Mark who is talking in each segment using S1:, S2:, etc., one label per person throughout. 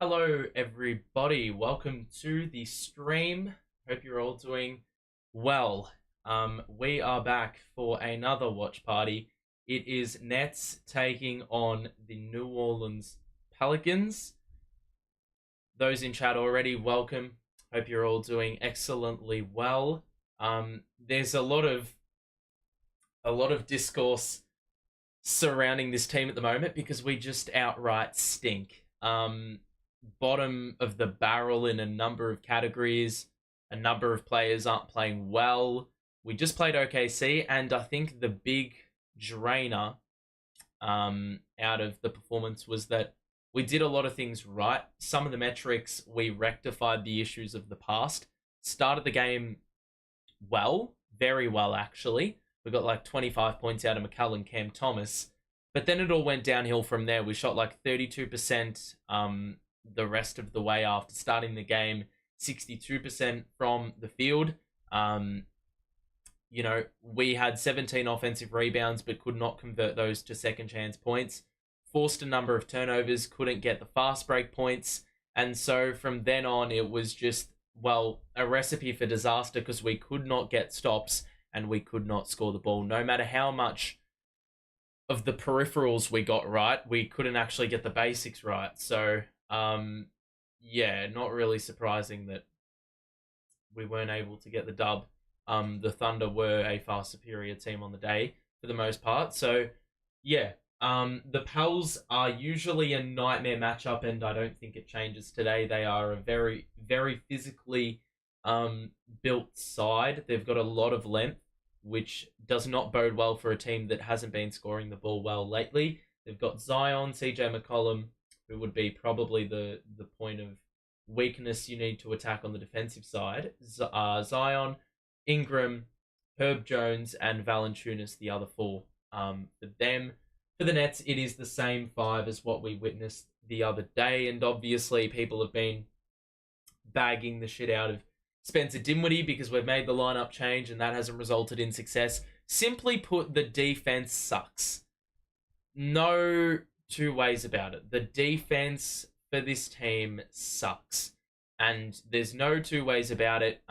S1: Hello, everybody. Welcome to the stream. Hope you're all doing well. We are back for another watch party. It is Nets taking on the New Orleans Pelicans. Those in chat already, welcome. Hope you're all doing excellently well. There's a lot of discourse surrounding this team at the moment because we just outright stink. Bottom of the barrel in a number of categories. A number of players aren't playing well. We just played OKC, and I think the big drainer out of the performance was that we did a lot of things right. Some of the metrics, we rectified the issues of the past. Started the game well, very well, actually. We got like 25 points out of McCollum and Cam Thomas. But then it all went downhill from there. We shot like 32% the rest of the way after starting the game, 62% from the field. We had 17 offensive rebounds, but could not convert those to second chance points. Forced a number of turnovers, couldn't get the fast break points. And so from then on, it was just, a recipe for disaster because we could not get stops and we could not score the ball. No matter how much of the peripherals we got right, we couldn't actually get the basics right. So, not really surprising that we weren't able to get the dub. The Thunder were a far superior team on the day for the most part. So, the Pels are usually a nightmare matchup, and I don't think it changes today. They are a very, very physically built side. They've got a lot of length, which does not bode well for a team that hasn't been scoring the ball well lately. They've got Zion, CJ McCollum, who would be probably the point of weakness you need to attack on the defensive side. Zion, Ingram, Herb Jones, and Valanciunas, the other four. For the Nets, it is the same five as what we witnessed the other day, and obviously people have been bagging the shit out of Spencer Dinwiddie because we've made the lineup change and that hasn't resulted in success. Simply put, the defense sucks. No two ways about it. The defense for this team sucks. And there's no two ways about it.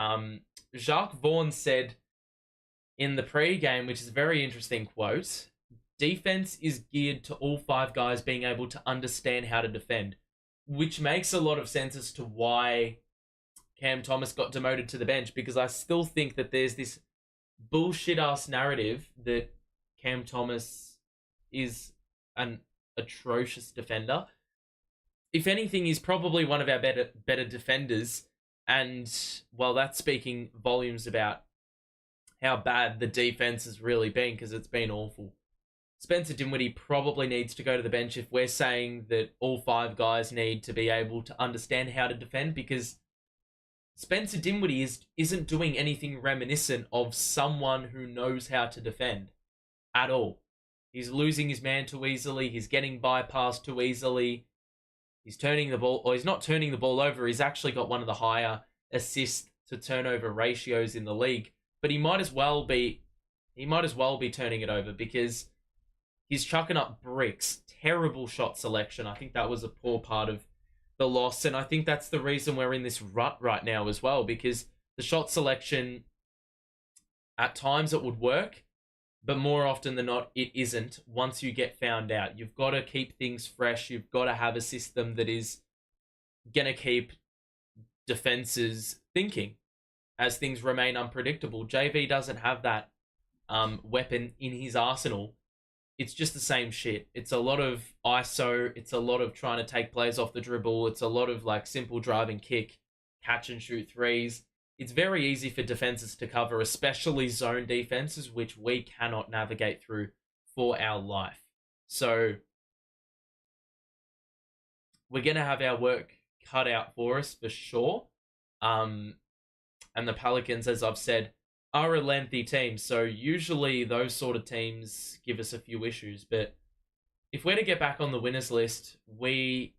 S1: Jacques Vaughn said in the pre-game, which is a very interesting quote, defense is geared to all five guys being able to understand how to defend, which makes a lot of sense as to why Cam Thomas got demoted to the bench, because I still think that there's this bullshit-ass narrative that Cam Thomas is an atrocious defender. If anything, he's probably one of our better defenders, and, that's speaking volumes about how bad the defense has really been, because it's been awful. Spencer Dinwiddie probably needs to go to the bench if we're saying that all five guys need to be able to understand how to defend, because Spencer Dinwiddie isn't doing anything reminiscent of someone who knows how to defend at all. He's losing his man too easily. He's getting bypassed too easily. He's turning the ball, or he's not turning the ball over. He's actually got one of the higher assist to turnover ratios in the league, but he might as well be turning it over because he's chucking up bricks. Terrible shot selection. I think that was a poor part of the loss, and I think that's the reason we're in this rut right now as well, because the shot selection, at times it would work, but more often than not, it isn't once you get found out. You've got to keep things fresh. You've got to have a system that is going to keep defenses thinking as things remain unpredictable. JV doesn't have that weapon in his arsenal. It's just the same shit. It's a lot of ISO. It's a lot of trying to take plays off the dribble. It's a lot of simple drive and kick, catch and shoot threes. It's very easy for defenses to cover, especially zone defenses, which we cannot navigate through for our life. So we're going to have our work cut out for us for sure. And the Pelicans, as I've said, are a lengthy team, so usually those sort of teams give us a few issues, but if we're to get back on the winners list, we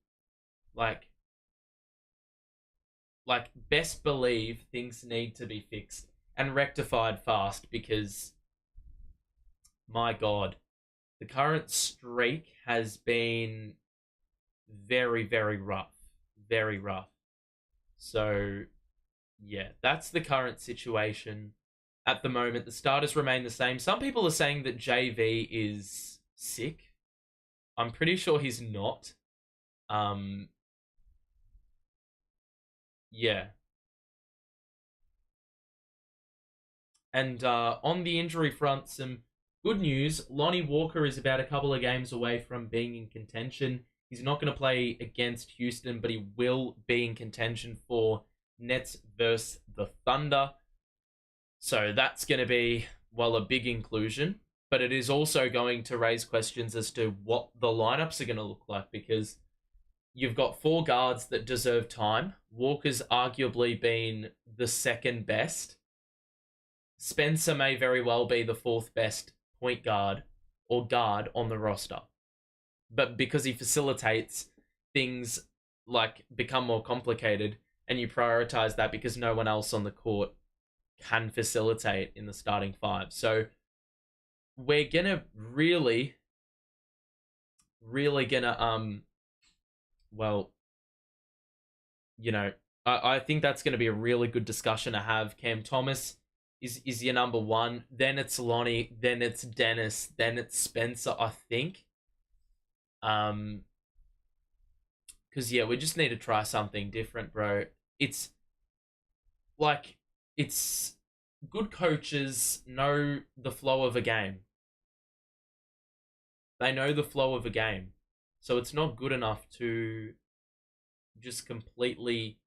S1: best believe things need to be fixed and rectified fast, because my God, the current streak has been very, very rough. very rough. So, yeah, that's the current situation at the moment. The starters remain the same. Some people are saying that JV is sick. I'm pretty sure he's not. Yeah. And on the injury front, some good news. Lonnie Walker is about a couple of games away from being in contention. He's not going to play against Houston, but he will be in contention for Nets versus the Thunder. So that's going to be, well, a big inclusion. But it is also going to raise questions as to what the lineups are going to look like, because you've got 4 guards that deserve time. Walker's arguably been the second best. Spencer may very well be the 4th best point guard or guard on the roster. But because he facilitates, things like become more complicated, and you prioritize that because no one else on the court can facilitate in the starting 5. So we're gonna really gonna well, you know, I think that's gonna be a really good discussion to have. Cam Thomas is your number 1, then it's Lonnie, then it's Dennis, then it's Spencer, I think. Because yeah, we just need to try something different, bro. It's like, it's good coaches know the flow of a game. They know the flow of a game. So it's not good enough to just completely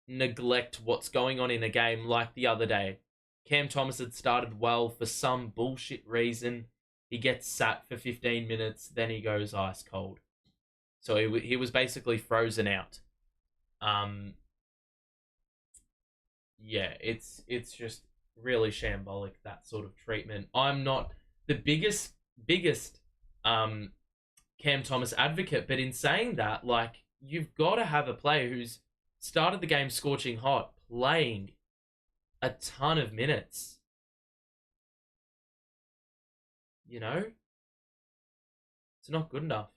S1: neglect what's going on in a game. Like the other day, Cam Thomas had started well. For some bullshit reason, he gets sat for 15 minutes, then he goes ice cold. So he was basically frozen out. Yeah, it's just really shambolic, that sort of treatment. I'm not the biggest Cam Thomas advocate, but in saying that, like, you've got to have a player who's started the game scorching hot, playing a ton of minutes. You know? It's not good enough.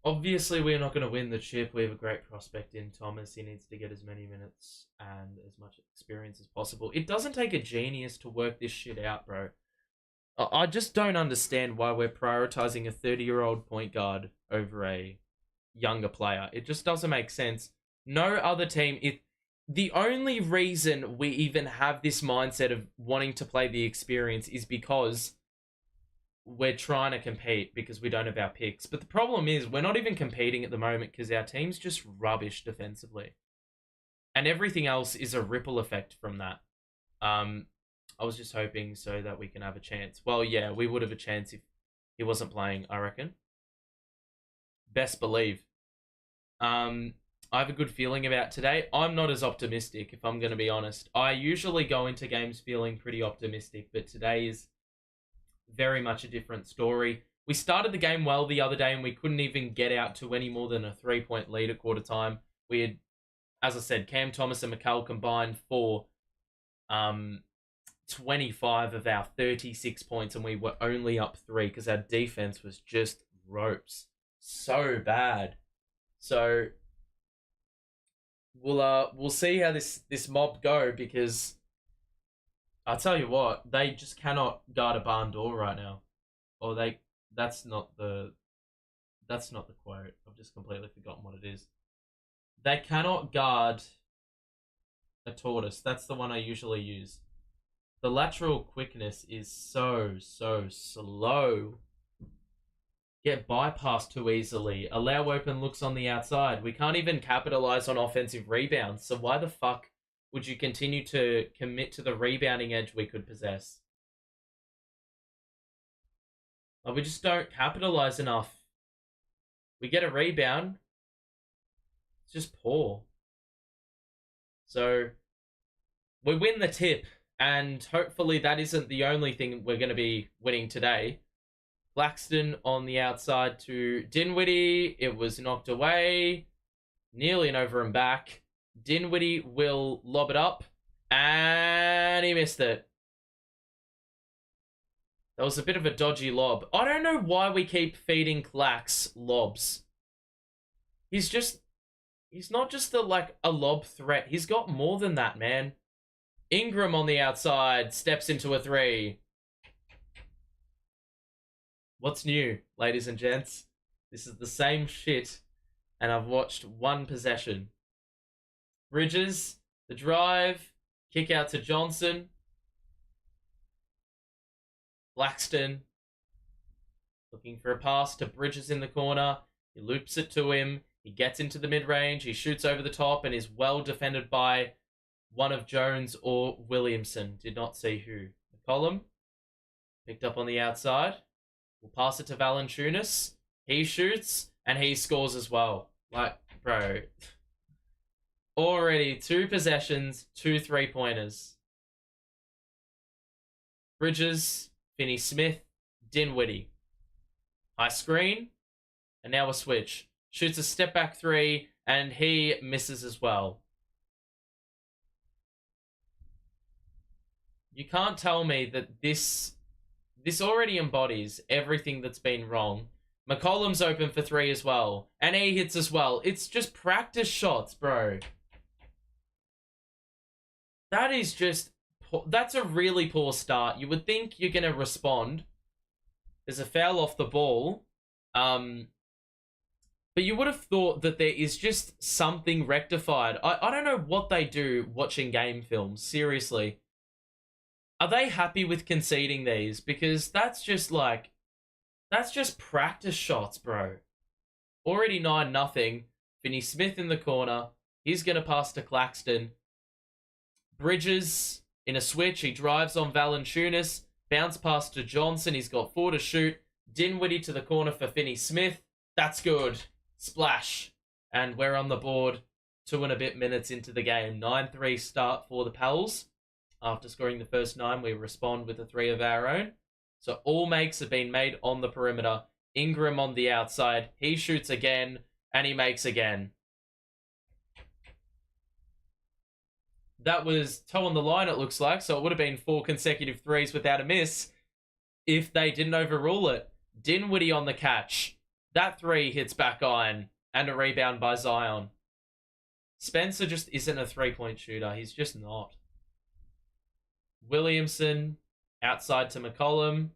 S1: Obviously, we're not going to win the chip. We have a great prospect in Thomas. He needs to get as many minutes and as much experience as possible. It doesn't take a genius to work this shit out, bro. I just don't understand why we're prioritizing a 30-year-old point guard over a younger player. It just doesn't make sense. No other team... The only reason we even have this mindset of wanting to play the experience is because we're trying to compete, because we don't have our picks. But the problem is we're not even competing at the moment because our team's just rubbish defensively. And everything else is a ripple effect from that. I was just hoping so that we can have a chance. Well, yeah, we would have a chance if he wasn't playing, I reckon. Best believe. I have a good feeling about today. I'm not as optimistic, if I'm going to be honest. I usually go into games feeling pretty optimistic, but today is very much a different story. We started the game well the other day, and we couldn't even get out to any more than a 3-point lead at quarter time. We had, as I said, Cam Thomas and Mikal combined for 25 of our 36 points, and we were only up 3 because our defense was just ropes. So bad. So we'll see how this mob go, because I'll tell you what, they just cannot guard a barn door right now. Or that's not the quote. I've just completely forgotten what it is. They cannot guard a tortoise. That's the one I usually use. The lateral quickness is so slow. Get bypassed too easily. Allow open looks on the outside. We can't even capitalize on offensive rebounds. So why the fuck would you continue to commit to the rebounding edge we could possess? Like, we just don't capitalize enough. We get a rebound. It's just poor. So we win the tip, and hopefully that isn't the only thing we're going to be winning today. Claxton on the outside to Dinwiddie. It was knocked away. Nearly an over and back. Dinwiddie will lob it up. And he missed it. That was a bit of a dodgy lob. I don't know why we keep feeding Clax lobs. He's not just a lob threat. He's got more than that, man. Ingram on the outside steps into a three. What's new, ladies and gents? This is the same shit, and I've watched one possession. Bridges, the drive, kick out to Johnson. Claxton, looking for a pass to Bridges in the corner. He loops it to him. He gets into the mid-range. He shoots over the top and is well defended by one of Jones or Williamson. Did not see who. McCollum, picked up on the outside. We'll pass it to Valanciunas. He shoots and he scores as well. Like, bro. Already 2 possessions, 2 3-pointers. Bridges, Finney-Smith, Dinwiddie. High screen, and now a switch. Shoots a step-back 3, and he misses as well. You can't tell me that this already embodies everything that's been wrong. McCollum's open for 3 as well, and he hits as well. It's just practice shots, bro. That is just... That's a really poor start. You would think you're going to respond. There's a foul off the ball. But you would have thought that there is just something rectified. I don't know what they do watching game films. Seriously. Are they happy with conceding these? Because that's just practice shots, bro. Already 9-0. Finney-Smith in the corner. He's going to pass to Claxton. Bridges... in a switch, he drives on Valanciunas, bounce pass to Johnson, he's got 4 to shoot, Dinwiddie to the corner for Finney-Smith, that's good, splash, and we're on the board 2 and a bit minutes into the game, 9-3 start for the Pels. After scoring the first 9, we respond with a 3 of our own, so all makes have been made on the perimeter. Ingram on the outside, he shoots again, and he makes again. That was toe on the line, it looks like, so it would have been 4 consecutive threes without a miss if they didn't overrule it. Dinwiddie on the catch. That 3 hits back iron, and a rebound by Zion. Spencer just isn't a 3-point shooter. He's just not. Williamson, outside to McCollum.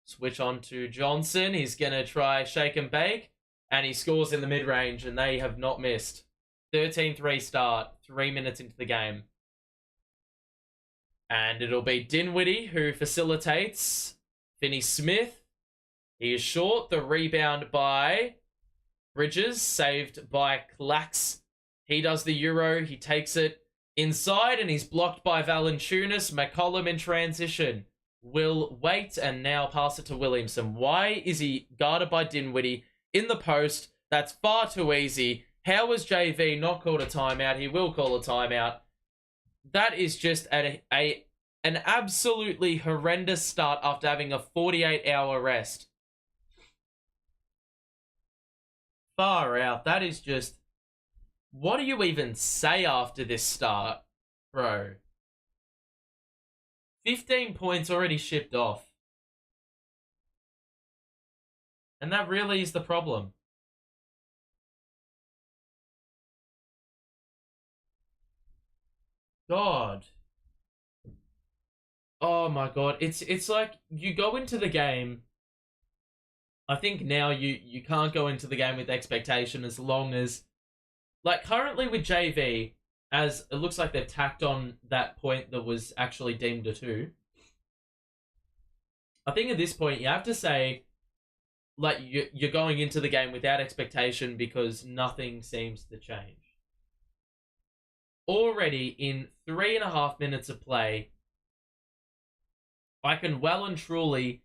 S1: Switch on to Johnson. He's going to try shake and bake, and he scores in the mid-range, and they have not missed. 13-3 start, 3 minutes into the game. And it'll be Dinwiddie who facilitates. Finney-Smith. He is short. The rebound by Bridges, saved by Clax. He does the Euro. He takes it inside and he's blocked by Valanciunas. McCollum in transition will wait and now pass it to Williamson. Why is he guarded by Dinwiddie in the post? That's far too easy. How was JV not called a timeout? He will call a timeout. That is just an absolutely horrendous start after having a 48-hour rest. Far out. That is just... What do you even say after this start, bro? 15 points already shipped off. And that really is the problem. God. Oh my God. It's like you go into the game. I think now you can't go into the game with expectation as long as, like, currently with JV, as it looks like they've tacked on that point that was actually deemed a 2. I think at this point you have to say, like, you're going into the game without expectation because nothing seems to change. Already in 3.5 minutes of play, I can well and truly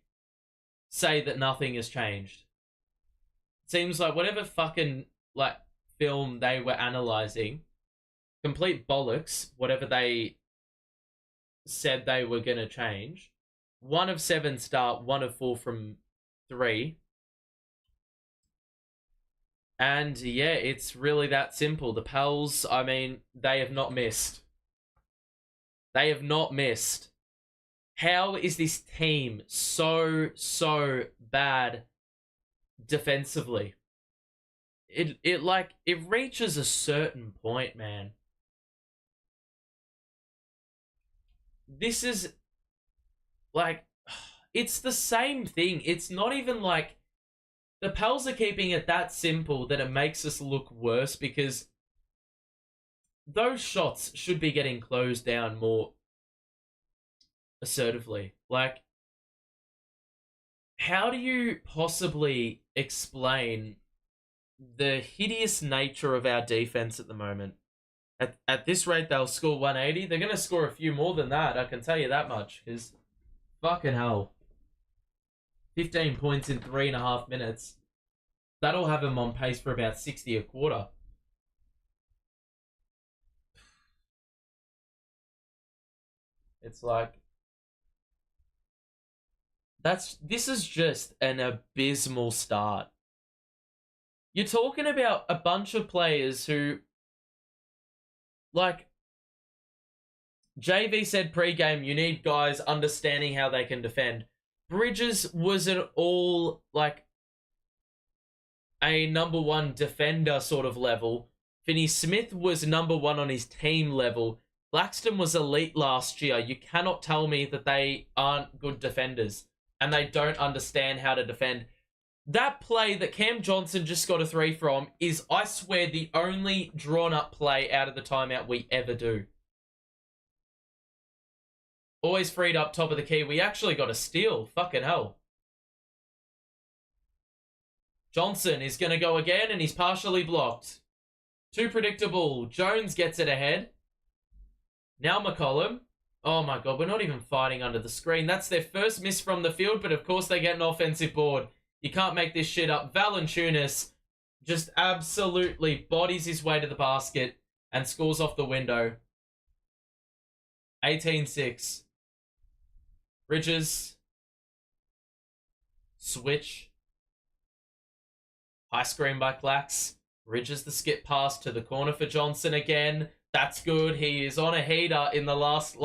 S1: say that nothing has changed. It seems like whatever fucking, like, film they were analyzing, complete bollocks, whatever they said they were going to change. 1 of 7 start, 1 of 4 from 3. And yeah, it's really that simple. The Pels, I mean, they have not missed. They have not missed. How is this team so bad defensively? It reaches a certain point, man. This is like it's the same thing. It's not even like the Pels are keeping it that simple that it makes us look worse because those shots should be getting closed down more assertively. Like, how do you possibly explain the hideous nature of our defense at the moment? At this rate, they'll score 180. They're going to score a few more than that, I can tell you that much. Because, fucking hell. 15 points in 3.5 minutes. That'll have them on pace for about 60 a quarter. It's like... This is just an abysmal start. You're talking about a bunch of players who... Like, JV said pre-game, you need guys understanding how they can defend. Bridges was an all, like, a number one defender sort of level. Finney-Smith was number one on his team level. Claxton was elite last year. You cannot tell me that they aren't good defenders and they don't understand how to defend. That play that Cam Johnson just got a 3 from is, I swear, the only drawn-up play out of the timeout we ever do. Always freed up top of the key. We actually got a steal. Fucking hell. Johnson is going to go again, and he's partially blocked. Too predictable. Jones gets it ahead. Now McCollum. Oh my god, we're not even fighting under the screen. That's their first miss from the field, but of course they get an offensive board. You can't make this shit up. Valanciunas just absolutely bodies his way to the basket and scores off the window. 18-6. Bridges. Switch. High screen by Clax. Bridges the skip pass to the corner for Johnson again. That's good. He is on a heater in the last,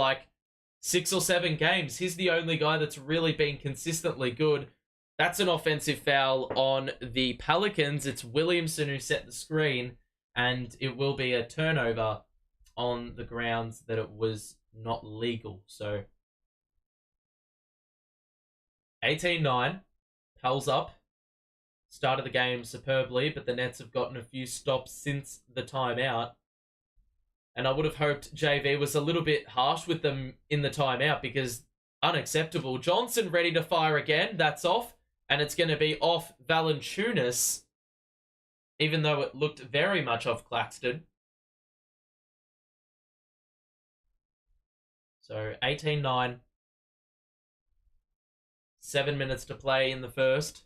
S1: 6 or 7 games. He's the only guy that's really been consistently good. That's an offensive foul on the Pelicans. It's Williamson who set the screen, and it will be a turnover on the grounds that it was not legal. So, 18-9. Pels up. Started the game superbly, but the Nets have gotten a few stops since the timeout. And I would have hoped JV was a little bit harsh with them in the timeout because unacceptable. Johnson ready to fire again. That's off. And it's going to be off Valanciunas, even though it looked very much off Claxton. So 18-9. 7 minutes to play in the first.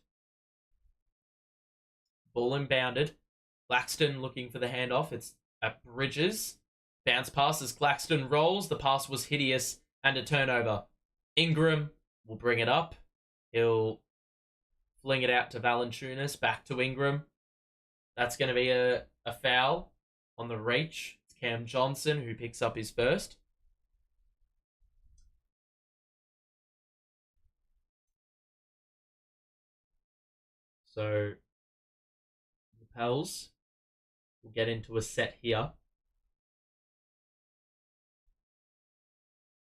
S1: Ball inbounded. Claxton looking for the handoff. It's at Bridges. Bounce pass as Claxton rolls. The pass was hideous and a turnover. Ingram will bring it up. He'll fling it out to Valanciunas. Back to Ingram. That's going to be a foul on the reach. It's Cam Johnson who picks up his first. So the Pels will get into a set here.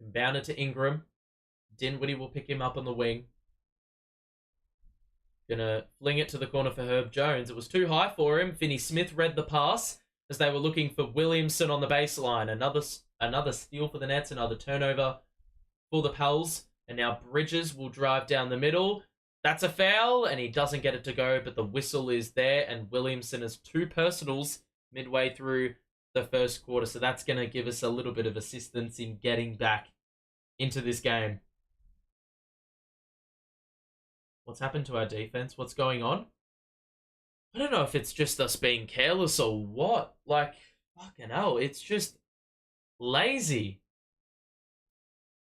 S1: Inbounded to Ingram. Dinwiddie will pick him up on the wing. Gonna fling it to the corner for Herb Jones. It was too high for him. Finney-Smith read the pass as they were looking for Williamson on the baseline. Another steal for the Nets. Another turnover for the Pels. And now Bridges will drive down the middle. That's a foul, and he doesn't get it to go, but the whistle is there, and Williamson has 2 personals midway through the first quarter, so that's going to give us a little bit of assistance in getting back into this game. What's happened to our defense? What's going on? I don't know if it's just us being careless or what. Fucking hell, it's just lazy.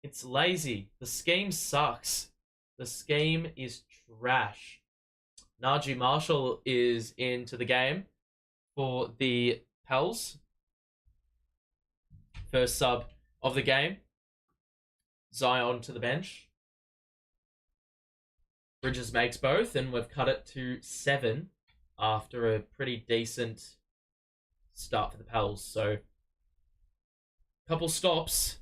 S1: It's lazy. The scheme sucks. The scheme is trash. Najee Marshall is into the game for the Pels. First sub of the game. Zion to the bench. Bridges makes both, and we've cut it to 7 after a pretty decent start for the Pels. So, couple stops.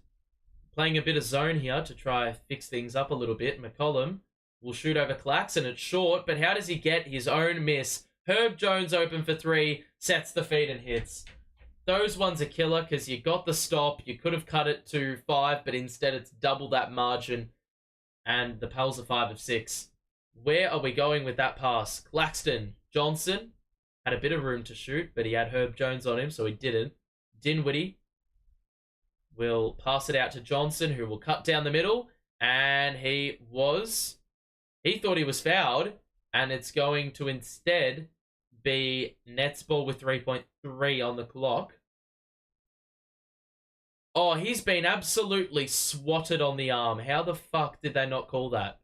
S1: Playing a bit of zone here to try fix things up a little bit. McCollum will shoot over Claxton. It's short, but how does he get his own miss? Herb Jones open for 3, sets the feed and hits. Those ones are killer because you got the stop. You could have cut it to 5, but instead it's double that margin. And the Pels are 5 of 6. Where are we going with that pass? Claxton, Johnson had a bit of room to shoot, but he had Herb Jones on him, so he didn't. Dinwiddie will pass it out to Johnson, who will cut down the middle, and he thought he was fouled, and it's going to instead be Nets ball with 3.3 on the clock. Oh, he's been absolutely swatted on the arm. How the fuck did they not call that?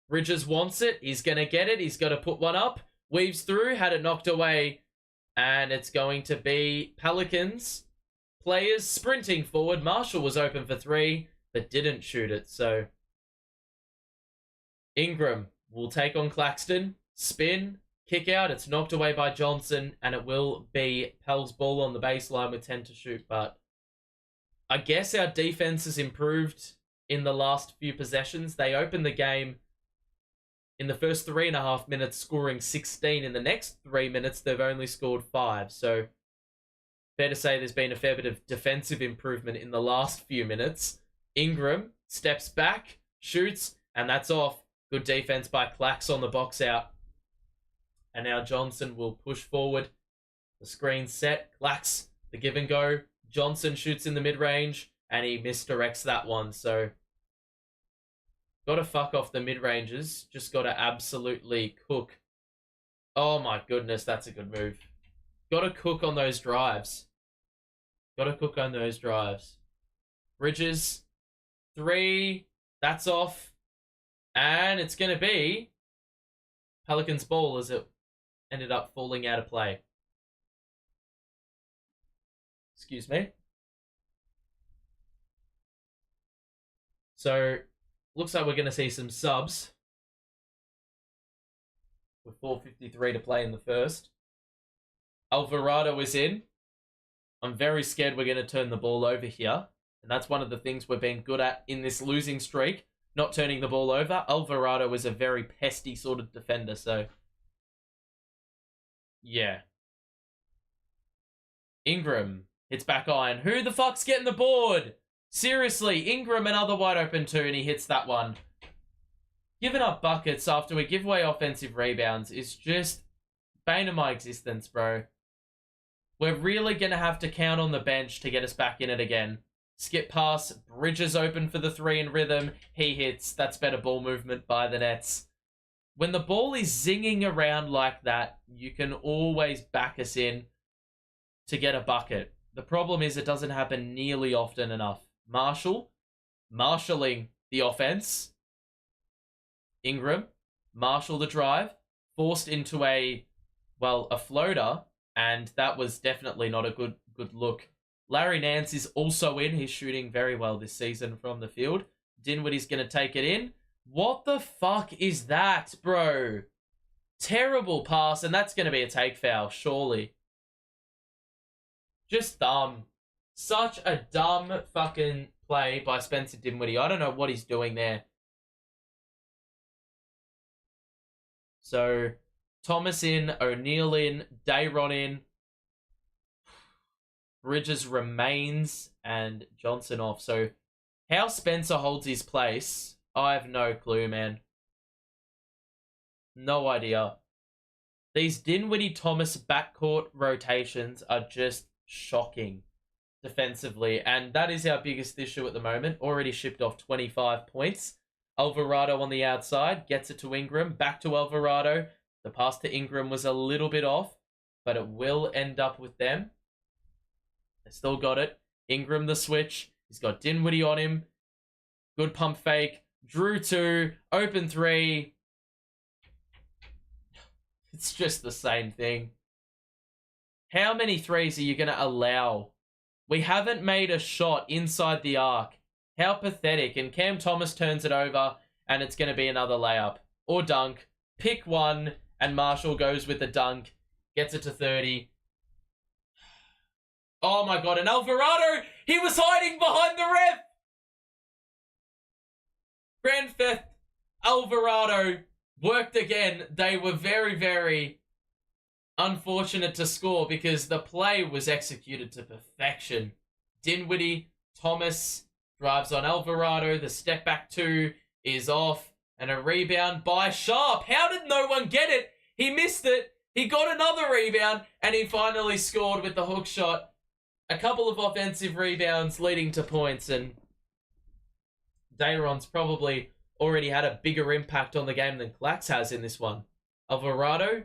S1: Bridges wants it. He's going to get it. He's got to put one up. Weaves through. Had it knocked away. And it's going to be Pelicans players sprinting forward. Marshall was open for 3, but didn't shoot it. So Ingram will take on Claxton. Spin. Kick out. It's knocked away by Johnson. And it will be Pels ball on the baseline with 10 to shoot. But I guess our defense has improved in the last few possessions. They opened the game in the first 3.5 minutes, scoring 16. In the next 3 minutes, they've only scored 5. So fair to say there's been a fair bit of defensive improvement in the last few minutes. Ingram steps back, shoots, and that's off. Good defense by Clax on the box out. And now Johnson will push forward. The screen set. Clax, the give and go. Johnson shoots in the mid-range, and he misdirects that one. So, got to fuck off the mid-ranges. Just got to absolutely cook. Oh my goodness, that's a good move. Got to cook on those drives. Got to cook on those drives. Bridges, 3. That's off. And it's going to be Pelicans ball as it ended up falling out of play. Excuse me. So, looks like we're going to see some subs. With 4:53 to play in the first. Alvarado is in. I'm very scared we're going to turn the ball over here. And that's one of the things we're being good at in this losing streak. Not turning the ball over. Alvarado is a very pesty sort of defender, so yeah. Ingram hits back iron. Who the fuck's getting the board? Seriously, Ingram another wide open 2, and he hits that one. Giving up buckets after we give away offensive rebounds is just bane of my existence, bro. We're really going to have to count on the bench to get us back in it again. Skip pass, Bridges open for the 3 in rhythm. He hits. That's better ball movement by the Nets. When the ball is zinging around like that, you can always back us in to get a bucket. The problem is it doesn't happen nearly often enough. Marshalling the offense. Ingram, Marshall the drive, forced into a floater, and that was definitely not a good look. Larry Nance is also in. He's shooting very well this season from the field. Dinwiddie's going to take it in. What the fuck is that, bro? Terrible pass, and that's going to be a take foul, surely. Just dumb. Such a dumb fucking play by Spencer Dinwiddie. I don't know what he's doing there. So, Thomas in, O'Neal in, Dayron in. Bridges remains, and Johnson off. So, how Spencer holds his place, I have no clue, man. No idea. These Dinwiddie-Thomas backcourt rotations are just shocking defensively, and that is our biggest issue at the moment. Already shipped off 25 points. Alvarado on the outside, gets it to Ingram, back to Alvarado. The pass to Ingram was a little bit off, but it will end up with them. They still got it. Ingram the switch. He's got Dinwiddie on him. Good pump fake. Drew 2. Open 3. It's just the same thing. How many threes are you going to allow? We haven't made a shot inside the arc. How pathetic. And Cam Thomas turns it over, and it's going to be another layup. Or dunk. Pick one, and Marshall goes with the dunk. Gets it to 30. Oh my god, and Alvarado! He was hiding behind the ref! Grand Theft Alvarado worked again. They were very, very unfortunate to score because the play was executed to perfection. Dinwiddie, Thomas drives on Alvarado. The step back two is off. And a rebound by Sharp. How did no one get it? He missed it. He got another rebound. And he finally scored with the hook shot. A couple of offensive rebounds leading to points. And Dayron's probably already had a bigger impact on the game than Clax has in this one. Alvarado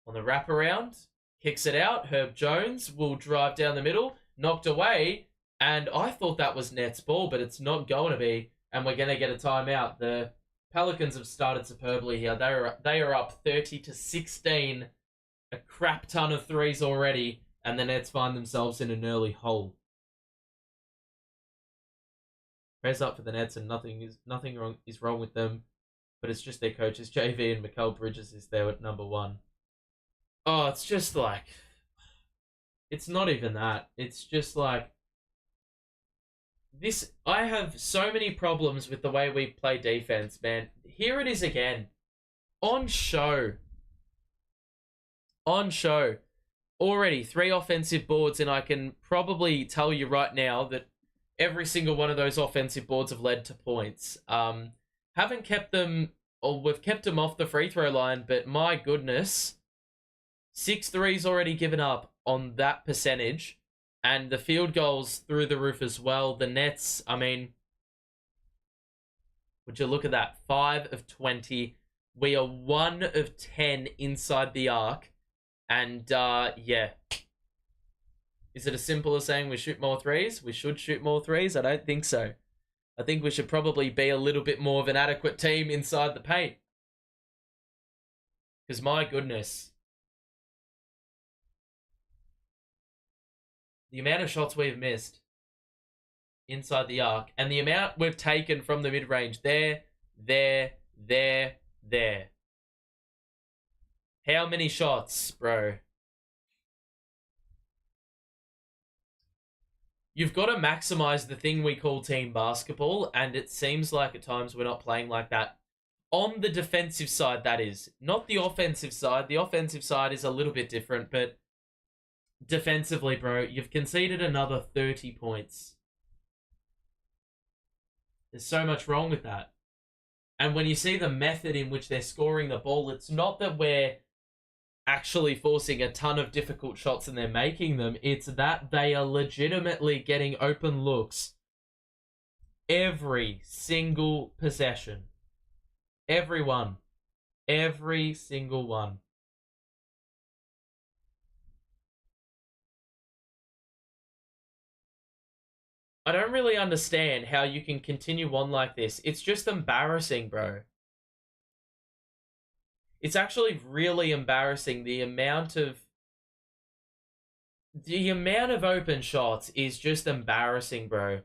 S1: on the wraparound. Kicks it out. Herb Jones will drive down the middle. Knocked away. And I thought that was Nets ball, but it's not going to be. And we're going to get a timeout. The Pelicans have started superbly here. They are up 30-16. A crap ton of threes already. And the Nets find themselves in an early hole. Press up for the Nets, and nothing is wrong with them. But it's just their coaches. JV and Mikal Bridges is there at number 1. Oh, it's just like... It's not even that. It's just like... I have so many problems with the way we play defense, man. Here it is again. On show. Already 3 offensive boards, and I can probably tell you right now that every single one of those offensive boards have led to points. Haven't kept them, or we've kept them off the free throw line, but my goodness. 6 threes already given up on that percentage. And the field goals through the roof as well. The Nets, I mean, would you look at that? 5 of 20. We are 1 of 10 inside the arc. And, yeah. Is it as simple as saying we shoot more threes? We should shoot more threes? I don't think so. I think we should probably be a little bit more of an adequate team inside the paint. Because, my goodness. The amount of shots we've missed inside the arc and the amount we've taken from the mid-range. There. How many shots, bro? You've got to maximize the thing we call team basketball, and it seems like at times we're not playing like that. On the defensive side, that is. Not the offensive side. The offensive side is a little bit different, but... Defensively, bro, you've conceded another 30 points. There's so much wrong with that. And when you see the method in which they're scoring the ball, it's not that we're actually forcing a ton of difficult shots and they're making them. It's that they are legitimately getting open looks every single possession. Every one. Every single one. I don't really understand how you can continue on like this. It's just embarrassing, bro. It's actually really embarrassing. The amount of open shots is just embarrassing, bro.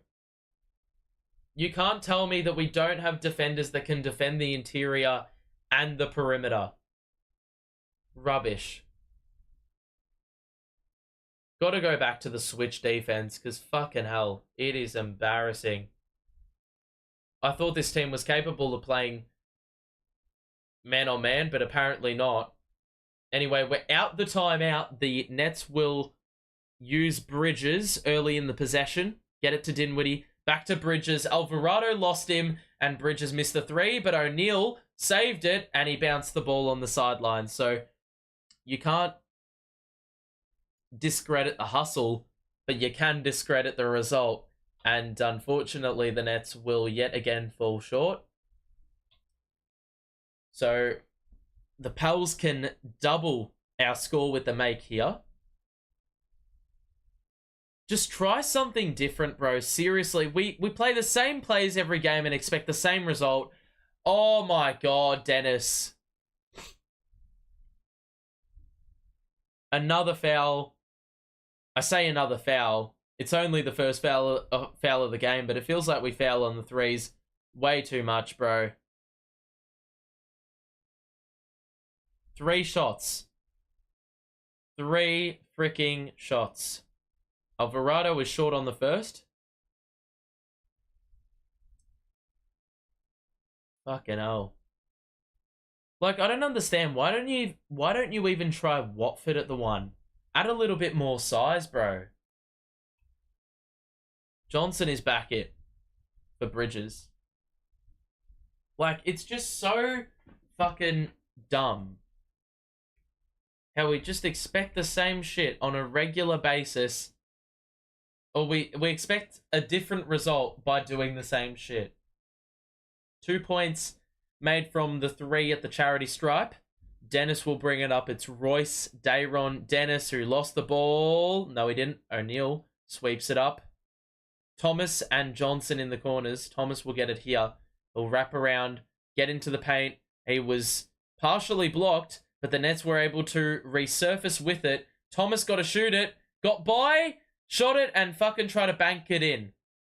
S1: You can't tell me that we don't have defenders that can defend the interior and the perimeter. Rubbish. Got to go back to the switch defense because fucking hell, it is embarrassing. I thought this team was capable of playing man on man, but apparently not. Anyway, we're out the timeout. The Nets will use Bridges early in the possession. Get it to Dinwiddie. Back to Bridges. Alvarado lost him, and Bridges missed the 3, but O'Neal saved it, and he bounced the ball on the sideline. So you can't discredit the hustle, but you can discredit the result. And unfortunately, the Nets will yet again fall short. So the Pels can double our score with the make here. Just try something different, bro. Seriously, we play the same plays every game and expect the same result. Oh my god, Dennis. Another foul. I say another foul. It's only the first foul of the game, but it feels like we foul on the threes way too much, bro. 3 shots. 3 freaking shots. Alvarado was short on the first. Fucking hell. Like, I don't understand. Why don't you even try Watford at the 1? Add a little bit more size, bro. Johnson is back it for Bridges. Like, it's just so fucking dumb. How we just expect the same shit on a regular basis. Or we expect a different result by doing the same shit. 2 points made from the 3 at the charity stripe. Dennis will bring it up. It's Royce, Dayron, Dennis, who lost the ball. No, he didn't. O'Neal sweeps it up. Thomas and Johnson in the corners. Thomas will get it here. He'll wrap around, get into the paint. He was partially blocked, but the Nets were able to resurface with it. Thomas got to shoot it, got by, shot it, and fucking tried to bank it in.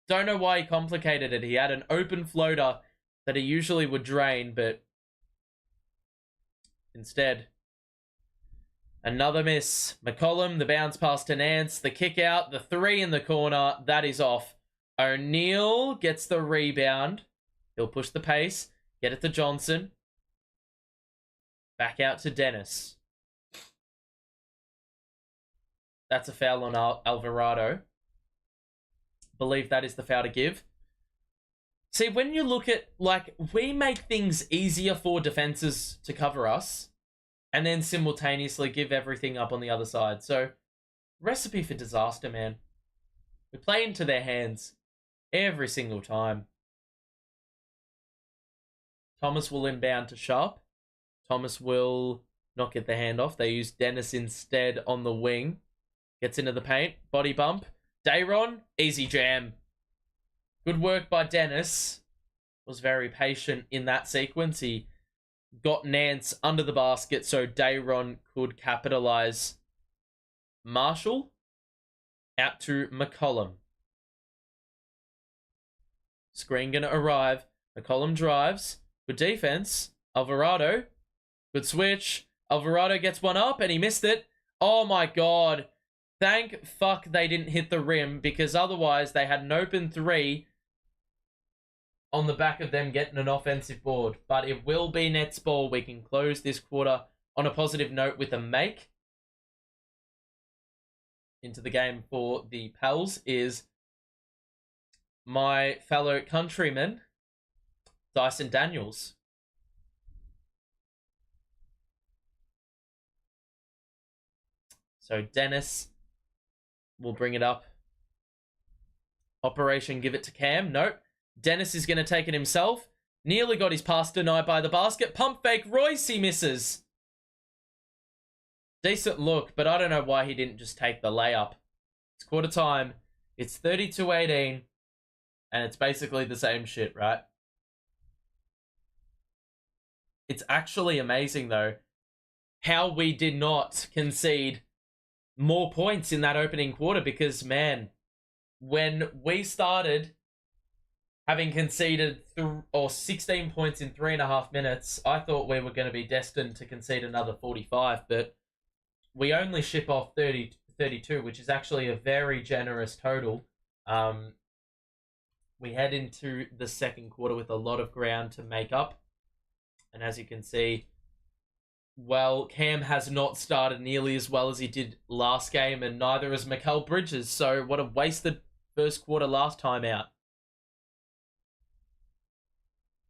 S1: Don't know why he complicated it. He had an open floater that he usually would drain, but instead, another miss. McCollum, the bounce pass to Nance, the kick out, the 3 in the corner, that is off. O'Neal gets the rebound. He'll push the pace, get it to Johnson. Back out to Dennis. That's a foul on Alvarado. Believe that is the foul to give. See, when you look at, like, we make things easier for defenses to cover us and then simultaneously give everything up on the other side. So, recipe for disaster, man. We play into their hands every single time. Thomas will inbound to Sharp. Thomas will not get the handoff. They use Dennis instead on the wing. Gets into the paint. Body bump. Dayron, easy jam. Good work by Dennis. Was very patient in that sequence. He got Nance under the basket so Dayron could capitalize. Marshall out to McCollum. Screen gonna arrive. McCollum drives. Good defense. Alvarado. Good switch. Alvarado gets one up and he missed it. Oh my god. Thank fuck they didn't hit the rim because otherwise they had an open 3 on the back of them getting an offensive board. But it will be Nets ball. We can close this quarter on a positive note with a make. Into the game for the Pels is my fellow countryman, Dyson Daniels. So Dennis will bring it up. Operation give it to Cam. Nope. Dennis is going to take it himself. Nearly got his pass denied by the basket. Pump fake. Royce, he misses. Decent look, but I don't know why he didn't just take the layup. It's quarter time. It's 32-18. And it's basically the same shit, right? It's actually amazing, though, how we did not concede more points in that opening quarter because, man, when we started having conceded 16 points in 3.5 minutes, I thought we were going to be destined to concede another 45, but we only ship off 32, which is actually a very generous total. We head into the second quarter with a lot of ground to make up. And as you can see, well, Cam has not started nearly as well as he did last game, and neither has Mikal Bridges. So what a wasted first quarter last time out.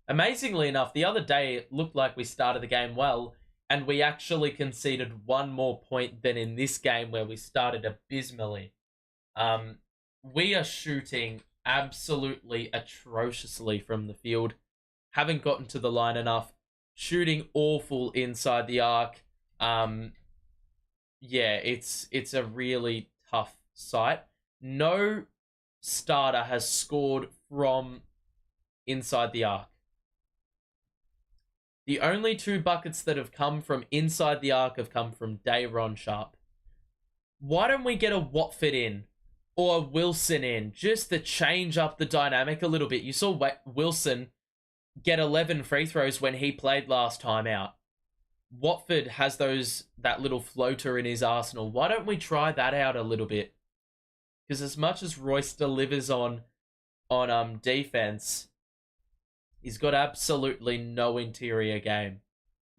S1: Amazingly enough, the other day it looked like we started the game well, and we actually conceded 1 more point than in this game where we started abysmally. We are shooting absolutely atrociously from the field. Haven't gotten to the line enough. Shooting awful inside the arc. Yeah, it's a really tough sight. No starter has scored from inside the arc. The only 2 buckets that have come from inside the arc have come from Dayron Sharp. Why don't we get a Watford in or a Wilson in just to change up the dynamic a little bit? You saw Wilson get 11 free throws when he played last time out. Watford has that little floater in his arsenal. Why don't we try that out a little bit? Because as much as Royce delivers on defense, he's got absolutely no interior game.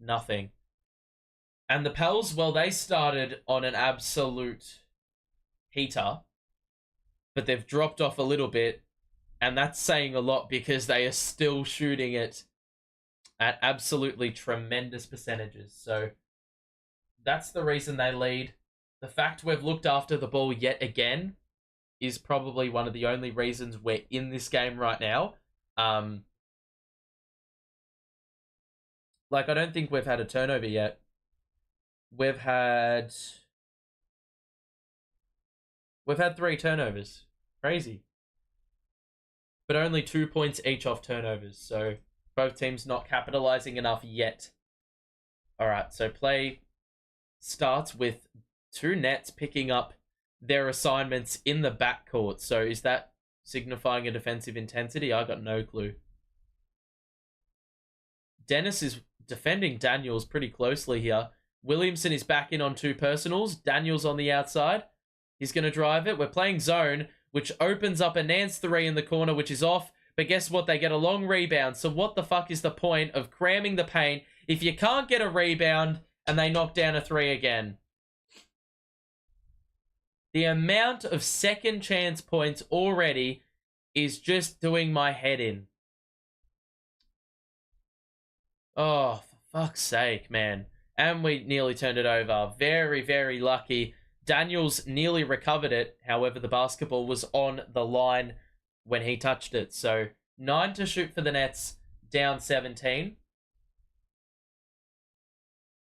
S1: Nothing. And the Pels, well, they started on an absolute heater, but they've dropped off a little bit, and that's saying a lot because they are still shooting it at absolutely tremendous percentages. So that's the reason they lead. The fact we've looked after the ball yet again is probably one of the only reasons we're in this game right now. I don't think we've had a turnover yet. We've had 3 turnovers. Crazy. But only 2 points each off turnovers. So both teams not capitalizing enough yet. All right, so play starts with 2 Nets picking up their assignments in the backcourt. So is that signifying a defensive intensity? I got no clue. Dennis is defending Daniels pretty closely here. Williamson is back in on 2 personals. Daniels on the outside. He's going to drive it. We're playing zone, which opens up a Nance 3 in the corner, which is off. But guess what? They get a long rebound. So what the fuck is the point of cramming the paint if you can't get a rebound and they knock down a 3 again? The amount of second chance points already is just doing my head in. Oh, for fuck's sake, man. And we nearly turned it over. Very, very lucky. Daniels nearly recovered it. However, the basketball was on the line when he touched it. So 9 to shoot for the Nets, down 17.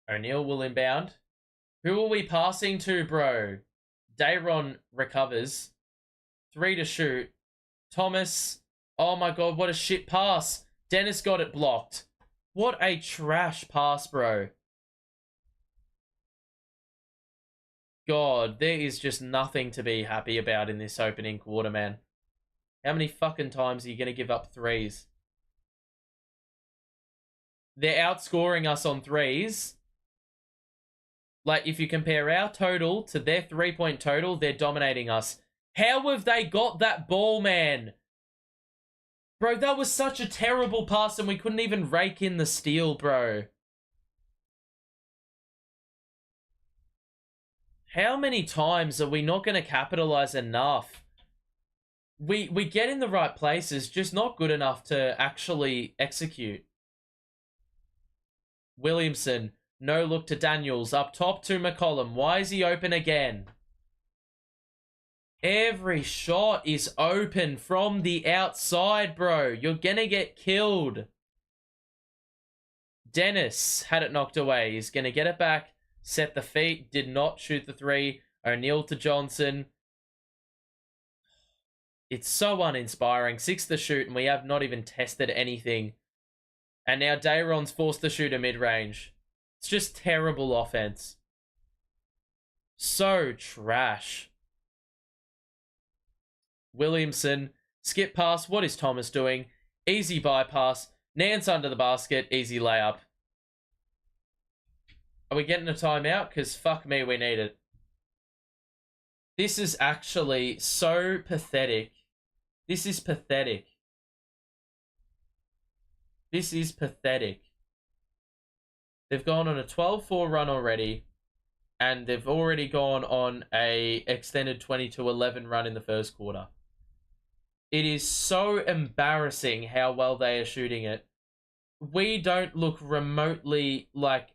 S1: O'Neal will inbound. Who are we passing to, bro? Dayron recovers. 3 to shoot. Thomas. Oh my god, what a shit pass. Dennis got it blocked. What a trash pass, bro. God, there is just nothing to be happy about in this opening quarter, man. How many fucking times are you going to give up 3s? They're outscoring us on 3s. If you compare our total to their 3-point total, they're dominating us. How have they got that ball, man? Bro, that was such a terrible pass and we couldn't even rake in the steal, bro. How many times are we not going to capitalize enough? We get in the right places, just not good enough to actually execute. Williamson, no look to Daniels, up top to McCollum. Why is he open again? Every shot is open from the outside, bro. You're gonna get killed. Dennis had it knocked away. He's gonna get it back. Set the feet. Did not shoot the 3. O'Neal to Johnson. It's so uninspiring. 6 to shoot, and we have not even tested anything. And now Dayron's forced to shoot a mid-range. It's just terrible offense. So trash. Williamson. Skip pass. What is Thomas doing? Easy bypass. Nance under the basket. Easy layup. Are we getting a timeout? Because fuck me, we need it. This is actually so pathetic. This is pathetic. This is pathetic. They've gone on a 12-4 run already, and they've already gone on a extended 20-11 run in the first quarter. It is so embarrassing how well they are shooting it. We don't look remotely like...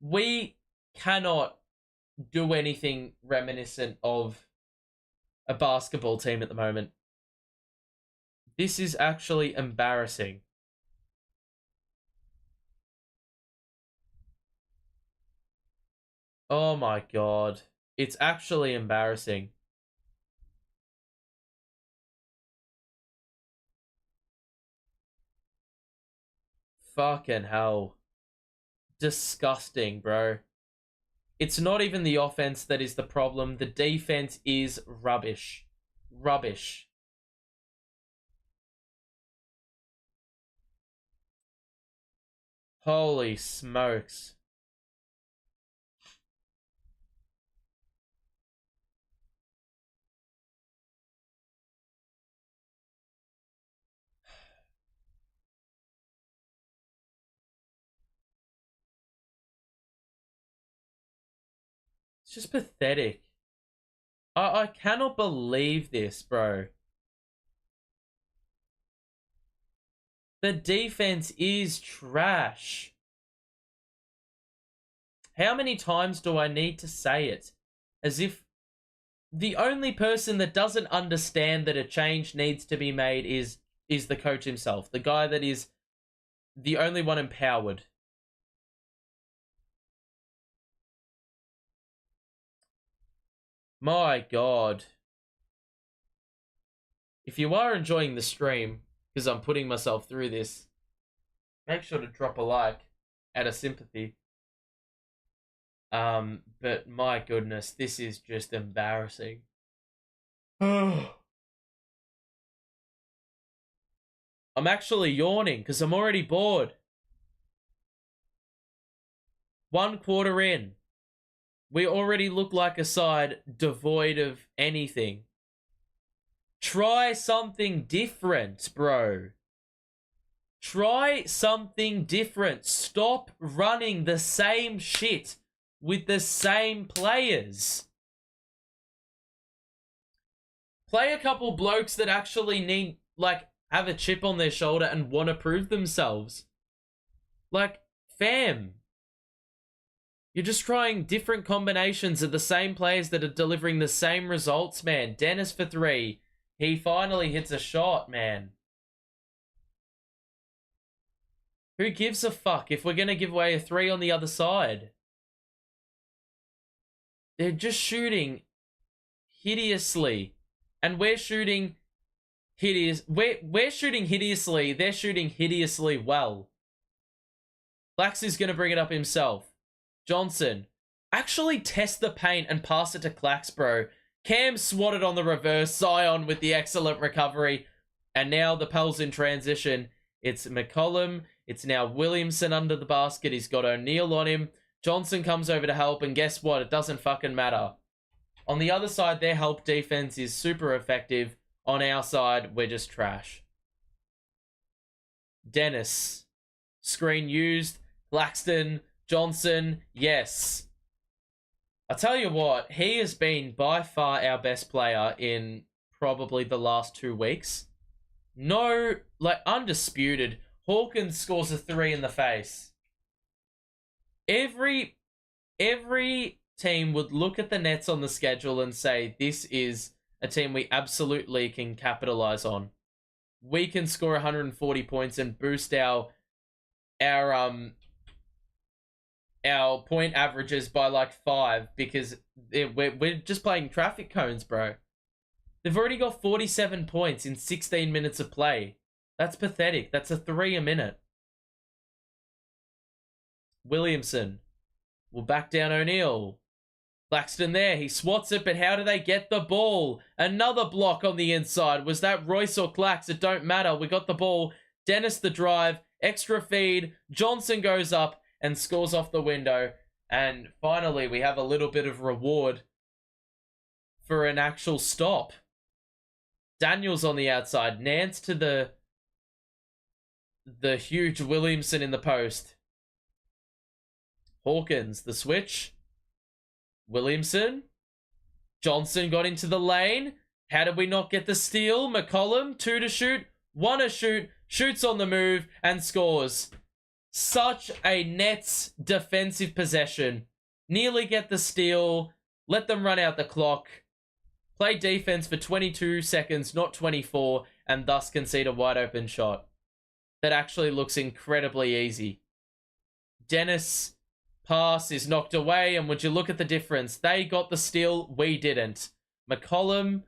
S1: We cannot do anything reminiscent of a basketball team at the moment. This is actually embarrassing. Oh my god. It's actually embarrassing. Fucking hell. Disgusting, bro. It's not even the offense that is the problem. The defense is rubbish. Rubbish. Holy smokes. It's just pathetic. I cannot believe this, bro. The defense is trash. How many times do I need to say it? As if the only person that doesn't understand that a change needs to be made is the coach himself. The guy that is the only one empowered. My God. If you are enjoying the stream, because I'm putting myself through this, make sure to drop a like out of sympathy. But my goodness, this is just embarrassing. I'm actually yawning because I'm already bored. 1 quarter in. We already look like a side devoid of anything. Try something different, bro. Try something different. Stop running the same shit with the same players. Play a couple blokes that actually need, like, have a chip on their shoulder and want to prove themselves. Like, fam. You're just trying different combinations of the same players that are delivering the same results, man. Dennis for 3. He finally hits a shot, man. Who gives a fuck if we're going to give away a 3 on the other side? They're just shooting hideously. And we're shooting hideous. We're shooting hideously. They're shooting hideously well. Clax is going to bring it up himself. Johnson. Actually test the paint and pass it to Clax, bro. Cam swatted on the reverse. Zion with the excellent recovery. And now the Pels in transition. It's McCollum. It's now Williamson under the basket. He's got O'Neal on him. Johnson comes over to help. And guess what? It doesn't fucking matter. On the other side, their help defense is super effective. On our side, we're just trash. Dennis. Screen used. Claxton. Johnson. Yes. I'll tell you what. He has been by far our best player in probably the last 2 weeks. No, like, undisputed. Hawkins scores a 3 in the face. Every team would look at the Nets on the schedule and say, this is a team we absolutely can capitalize on. We can score 140 points and boost our point averages by like 5 because we're just playing traffic cones, bro. They've already got 47 points in 16 minutes of play. That's pathetic. That's a 3 a minute. Williamson will back down O'Neal. Claxton there. He swats it, but how do they get the ball? Another block on the inside. Was that Royce or Clax? It don't matter. We got the ball. Dennis the drive. Extra feed. Johnson goes up and scores off the window. And finally, we have a little bit of reward for an actual stop. Daniels on the outside. Nance to the huge Williamson in the post. Hawkins, the switch. Williamson. Johnson got into the lane. How did we not get the steal? McCollum, 2 to shoot, 1 to shoot, shoots on the move, and scores. Such a Nets defensive possession. Nearly get the steal. Let them run out the clock. Play defense for 22 seconds, not 24, and thus concede a wide open shot. That actually looks incredibly easy. Dennis pass is knocked away, and would you look at the difference? They got the steal, we didn't. McCollum.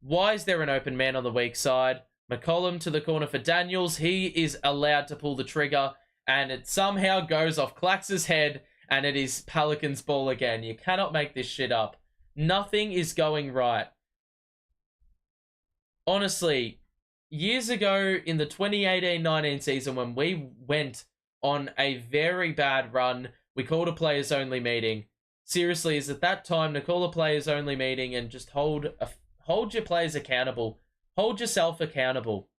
S1: Why is there an open man on the weak side? McCollum to the corner for Daniels. He is allowed to pull the trigger, and it somehow goes off Clax's head, and it is Pelicans ball again. You cannot make this shit up. Nothing is going right. Honestly, years ago in the 2018-19 season when we went on a very bad run, we called a players-only meeting. Seriously, is at that time to call a players-only meeting and just hold your players accountable. Hold yourself accountable.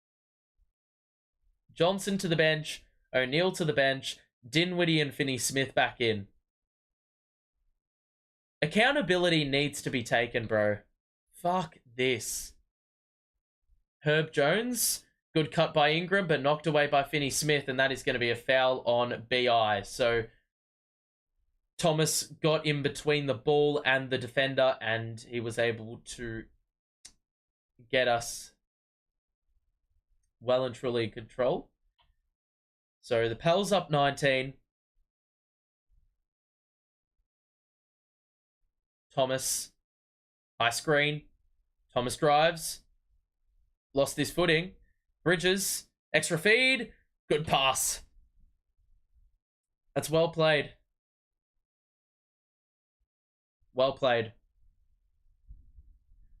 S1: Johnson to the bench, O'Neal to the bench, Dinwiddie and Finney-Smith back in. Accountability needs to be taken, bro. Fuck this. Herb Jones, good cut by Ingram, but knocked away by Finney-Smith, and that is going to be a foul on BI. So Thomas got in between the ball and the defender, and he was able to get us well and truly in control. So the Pels up 19. Thomas, high screen. Thomas drives. Lost his footing. Bridges, extra feed. Good pass. That's well played. Well played.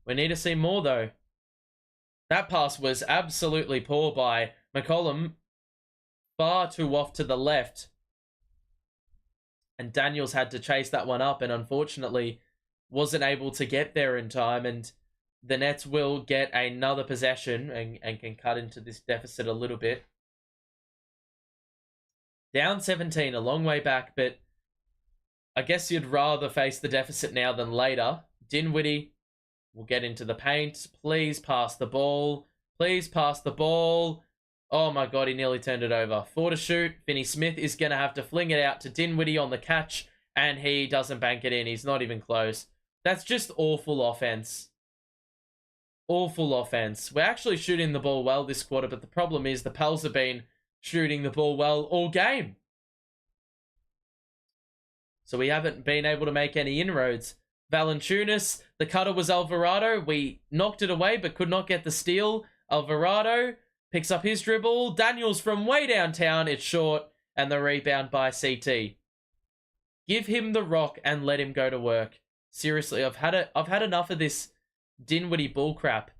S1: We need to see more, though. That pass was absolutely poor by McCollum. Far too off to the left. And Daniels had to chase that one up and unfortunately wasn't able to get there in time. And the Nets will get another possession and can cut into this deficit a little bit. Down 17, a long way back, but I guess you'd rather face the deficit now than later. Dinwiddie will get into the paint. Please pass the ball. Please pass the ball. Oh my god, he nearly turned it over. 4 to shoot. Finney-Smith is going to have to fling it out to Dinwiddie on the catch, and he doesn't bank it in. He's not even close. That's just awful offense. Awful offense. We're actually shooting the ball well this quarter, but the problem is the Pels have been shooting the ball well all game. So we haven't been able to make any inroads. Valanciunas, the cutter was Alvarado. We knocked it away, but could not get the steal. Alvarado picks up his dribble. Daniels from way downtown. It's short, and the rebound by CT. Give him the rock and let him go to work. Seriously, I've had enough of this Dinwiddie bull crap.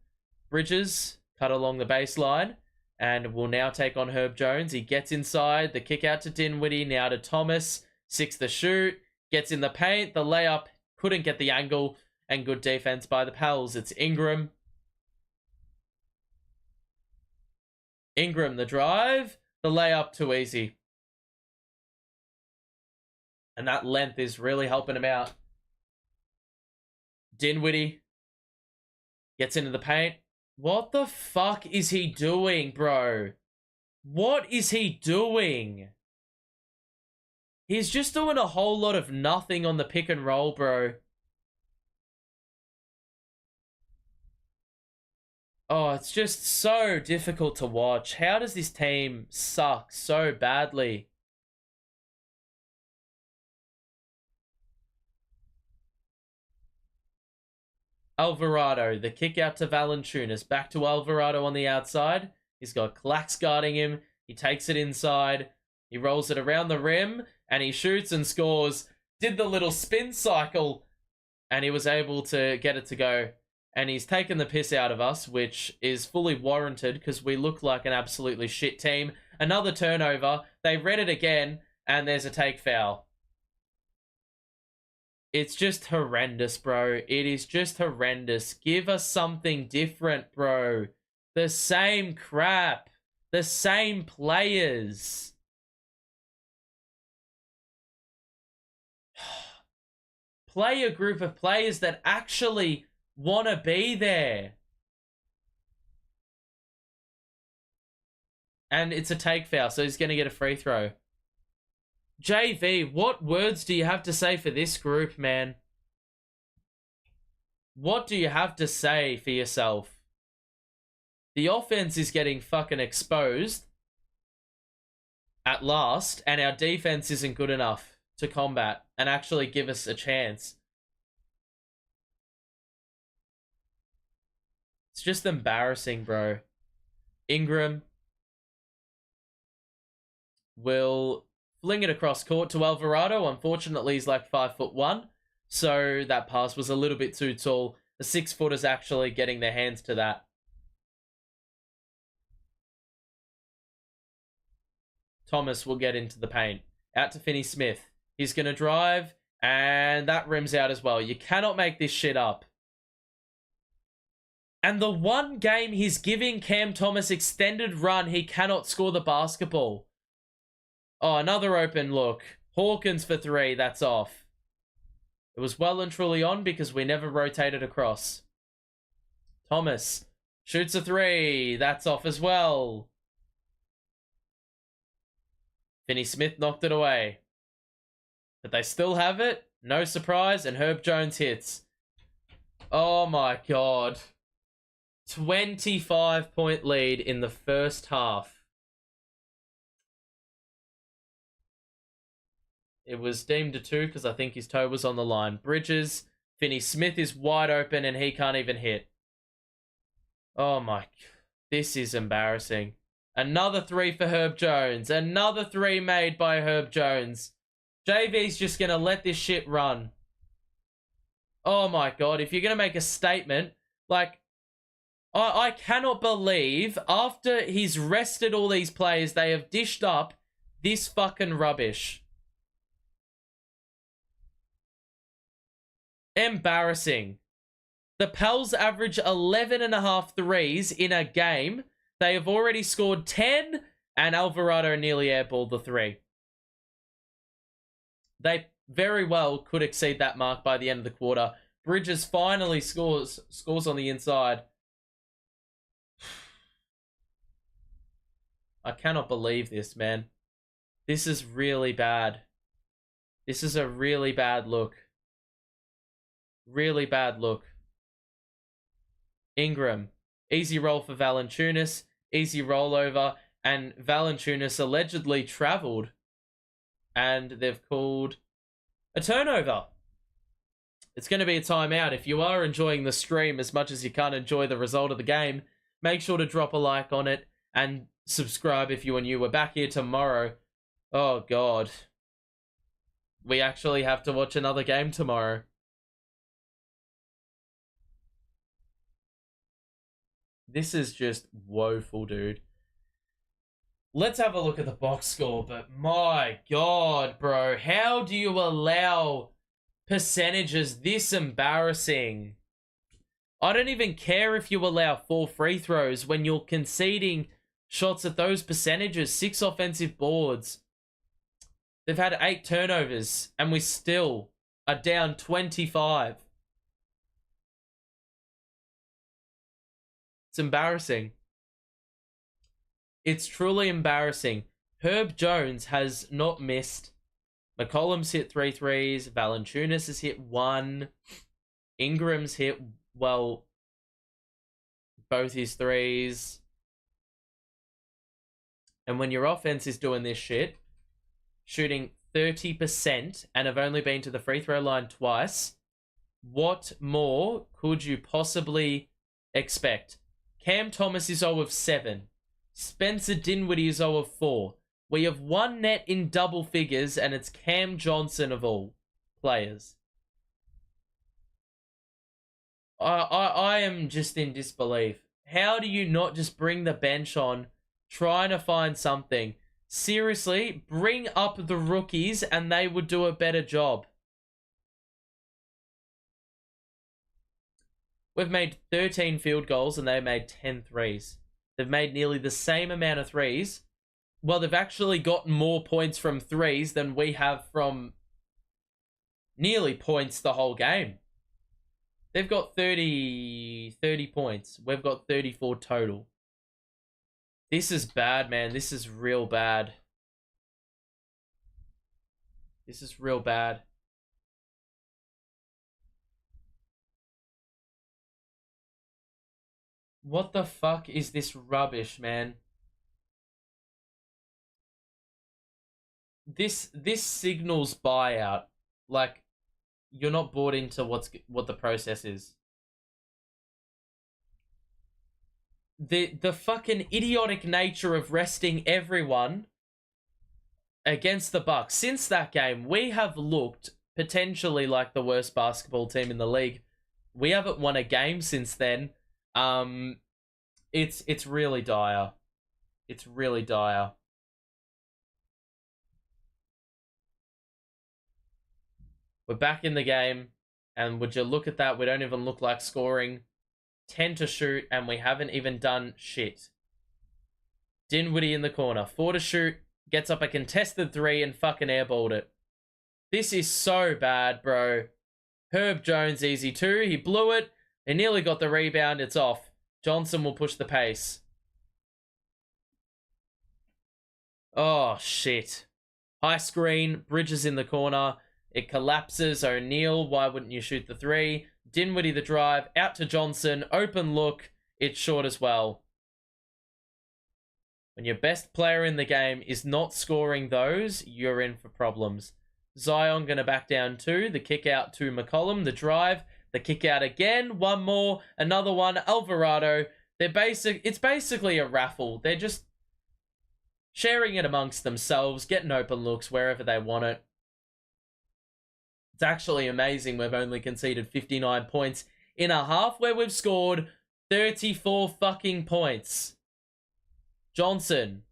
S1: Bridges cut along the baseline and will now take on Herb Jones. He gets inside. The kick out to Dinwiddie. Now to Thomas. 6 the shoot. Gets in the paint. The layup couldn't get the angle. And good defense by the Pels. It's Ingram. Ingram the drive. The layup too easy. And that length is really helping him out. Dinwiddie gets into the paint. What the fuck is he doing, bro? What is he doing? He's just doing a whole lot of nothing on the pick and roll, bro. Oh, it's just so difficult to watch. How does this team suck so badly? Alvarado, the kick out to Valanciunas. Back to Alvarado on the outside. He's got Clax guarding him. He takes it inside. He rolls it around the rim. And he shoots and scores. Did the little spin cycle. And he was able to get it to go. And he's taken the piss out of us, which is fully warranted because we look like an absolutely shit team. Another turnover. They read it again. And there's a take foul. It's just horrendous, bro. It is just horrendous. Give us something different, bro. The same crap. The same players. Play a group of players that actually want to be there. And it's a take foul, so he's going to get a free throw. JV, what words do you have to say for this group, man? What do you have to say for yourself? The offense is getting fucking exposed at last, and our defense isn't good enough to combat and actually give us a chance. It's just embarrassing, bro. Ingram will fling it across court to Alvarado. Unfortunately, he's like 5'1", so that pass was a little bit too tall. The 6-footers actually getting their hands to that. Thomas will get into the paint. Out to Finney-Smith. He's going to drive, and that rims out as well. You cannot make this shit up. And the one game he's giving Cam Thomas extended run, he cannot score the basketball. Oh, another open look. Hawkins for 3. That's off. It was well and truly on because we never rotated across. Thomas shoots a 3. That's off as well. Finney-Smith knocked it away. But they still have it. No surprise. And Herb Jones hits. Oh my God. 25-point lead in the first half. It was deemed a 2 because I think his toe was on the line. Bridges. Finney-Smith is wide open and he can't even hit. Oh my. This is embarrassing. Another 3 for Herb Jones. Another 3 made by Herb Jones. JV's just going to let this shit run. Oh my God. If you're going to make a statement, like, I cannot believe after he's rested all these players, they have dished up this fucking rubbish. Embarrassing. The Pels average 11.5 threes in a game. They have already scored 10, and Alvarado nearly airballed the 3. They very well could exceed that mark by the end of the quarter. Bridges finally scores on the inside. I cannot believe this, man. This is really bad. This is a really bad look. Really bad look. Ingram. Easy roll for Valanciunas. Easy rollover. And Valanciunas allegedly traveled. And they've called a turnover. It's going to be a timeout. If you are enjoying the stream as much as you can't enjoy the result of the game, make sure to drop a like on it and subscribe if you are new. We're back here tomorrow. Oh, God. We actually have to watch another game tomorrow. This is just woeful, dude. Let's have a look at the box score, but my God, bro. How do you allow percentages this embarrassing? I don't even care if you allow 4 free throws when you're conceding shots at those percentages. 6 offensive boards. They've had 8 turnovers, and we still are down 25. It's embarrassing. It's truly embarrassing. Herb Jones has not missed. McCollum's hit 3 threes. Valanciunas has hit 1. Ingram's hit, well, both his 3s. And when your offense is doing this shit, shooting 30% and have only been to the free throw line twice, what more could you possibly expect? Cam Thomas is 0 of 7. Spencer Dinwiddie is 0 of 4. We have one net in double figures, and it's Cam Johnson of all players. I am just in disbelief. How do you not just bring the bench on, trying to find something? Seriously, bring up the rookies, and they would do a better job. We've made 13 field goals and they made 10 threes. They've made nearly the same amount of threes. Well, they've actually gotten more points from threes than we have from nearly points the whole game. They've got 30 points. We've got 34 total. This is bad, man. This is real bad. This is real bad. What the fuck is this rubbish, man? This signals buyout. Like, you're not bought into what the process is. The fucking idiotic nature of resting everyone against the Bucks. Since that game, we have looked potentially like the worst basketball team in the league. We haven't won a game since then. It's really dire. It's really dire. We're back in the game, and would you look at that? We don't even look like scoring. 10 to shoot, and we haven't even done shit. Dinwiddie in the corner. 4 to shoot. Gets up a contested 3 and fucking airballed it. This is so bad, bro. Herb Jones, easy 2. He blew it. He nearly got the rebound. It's off. Johnson will push the pace. Oh, shit. High screen. Bridges in the corner. It collapses. O'Neal, why wouldn't you shoot the 3? Dinwiddie the drive. Out to Johnson. Open look. It's short as well. When your best player in the game is not scoring those, you're in for problems. Zion going to back down 2. The kick out to McCollum. The drive. The kick out again. One more. Another one. Alvarado. It's basically a raffle. They're just sharing it amongst themselves, getting open looks wherever they want it. It's actually amazing we've only conceded 59 points in a half where we've scored 34 fucking points. Johnson.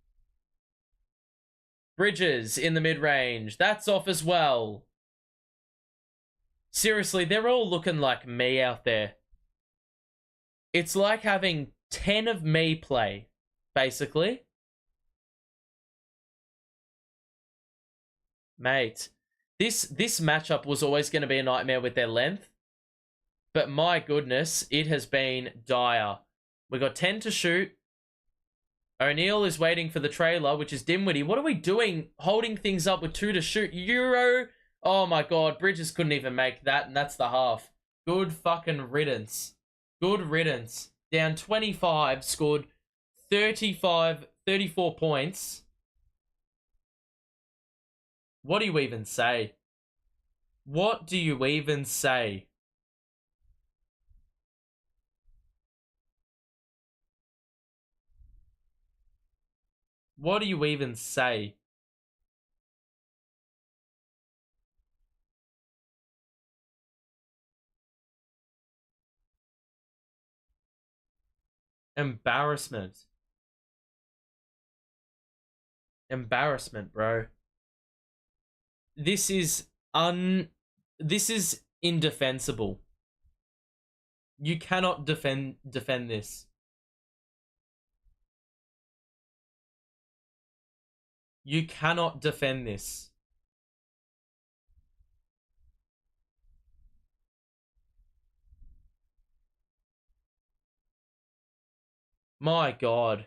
S1: Bridges in the mid-range. That's off as well. Seriously, they're all looking like me out there. It's like having 10 of me play, basically. Mate, this matchup was always going to be a nightmare with their length. But my goodness, it has been dire. We got 10 to shoot. O'Neal is waiting for the trailer, which is Dinwiddie. What are we doing? Holding things up with 2 to shoot. Euro. Oh my god, Bridges couldn't even make that, and that's the half. Good fucking riddance. Good riddance. Down 25, scored 34 points. What do you even say? What do you even say? What do you even say? Embarrassment. Embarrassment, bro. This is indefensible. You cannot defend this. You cannot defend this. My god.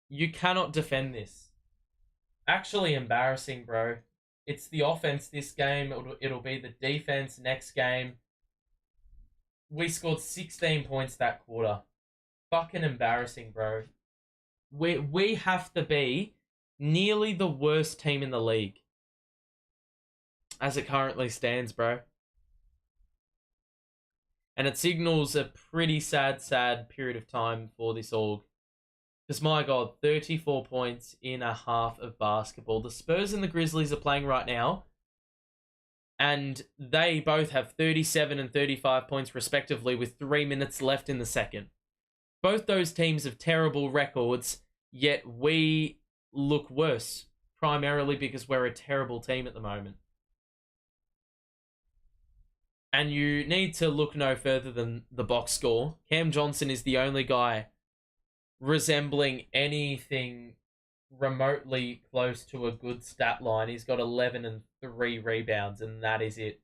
S1: You cannot defend this. Actually embarrassing, bro. It's the offense this game. It'll be the defense next game. We scored 16 points that quarter. Fucking embarrassing, bro. We have to be nearly the worst team in the league. As it currently stands, bro. And it signals a pretty sad period of time for this org. Because, my god, 34 points in a half of basketball. The Spurs and the Grizzlies are playing right now. And they both have 37 and 35 points respectively with 3 minutes left in the second. Both those teams have terrible records, yet we look worse. Primarily because we're a terrible team at the moment. And you need to look no further than the box score. Cam Johnson is the only guy resembling anything remotely close to a good stat line. He's got 11 and 3 rebounds, and that is it.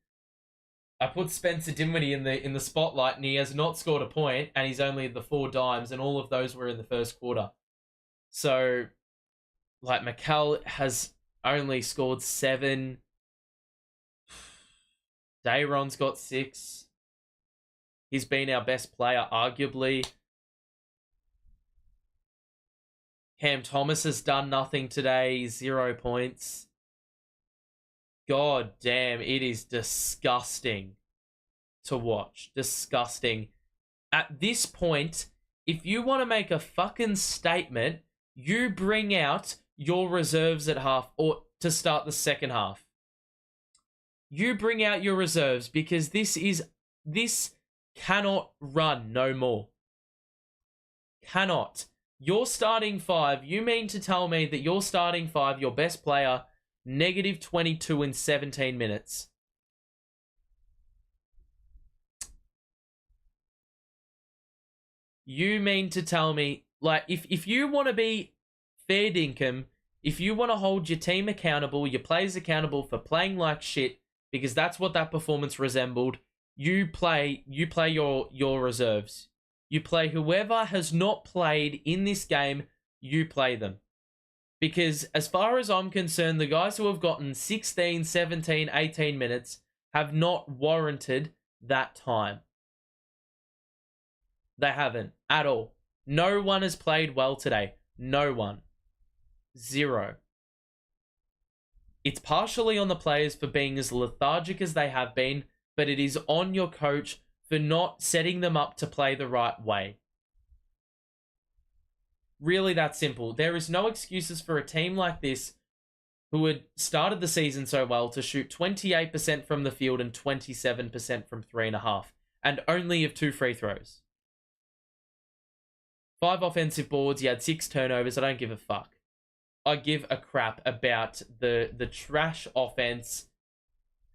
S1: I put Spencer Dinwiddie in the spotlight, and he has not scored a point, and he's only the 4 dimes, and all of those were in the first quarter. So, like, Mikal has only scored 7. Dayron's got 6. He's been our best player, arguably. Cam Thomas has done nothing today. 0 points. God damn, it is disgusting to watch. Disgusting. At this point, if you want to make a fucking statement, you bring out your reserves at half or to start the second half. You bring out your reserves because this cannot run no more. Cannot. Your starting five, you mean to tell me that your starting five, your best player, negative 22 in 17 minutes? You mean to tell me, like, if you want to be fair dinkum, if you want to hold your team accountable, your players accountable for playing like shit, because that's what that performance resembled, you play your reserves. You play whoever has not played in this game, you play them. Because as far as I'm concerned, the guys who have gotten 16, 17, 18 minutes have not warranted that time. They haven't at all. No one has played well today. No one. Zero. It's partially on the players for being as lethargic as they have been, but it is on your coach for not setting them up to play the right way. Really that simple. There is no excuses for a team like this who had started the season so well to shoot 28% from the field and 27% from 3.5, and only have 2 free throws. 5 offensive boards, you had 6 turnovers. I don't give a fuck. I give a crap about the trash offense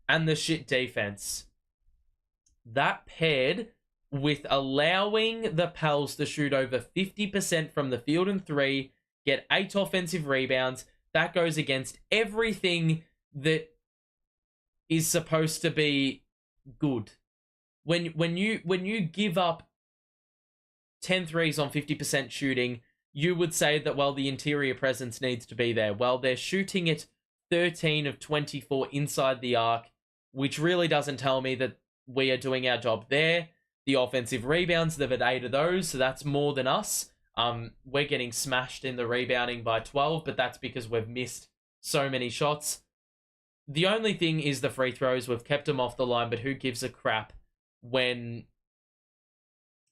S1: and the shit defense. That paired with allowing the Pels to shoot over 50% from the field and 3, get 8 offensive rebounds, that goes against everything that is supposed to be good. When you give up 10 threes on 50% shooting, you would say that, well, the interior presence needs to be there. Well, they're shooting it 13 of 24 inside the arc, which really doesn't tell me that we are doing our job there. The offensive rebounds, they've had 8 of those, so that's more than us. We're getting smashed in the rebounding by 12, but that's because we've missed so many shots. The only thing is the free throws. We've kept them off the line, but who gives a crap when...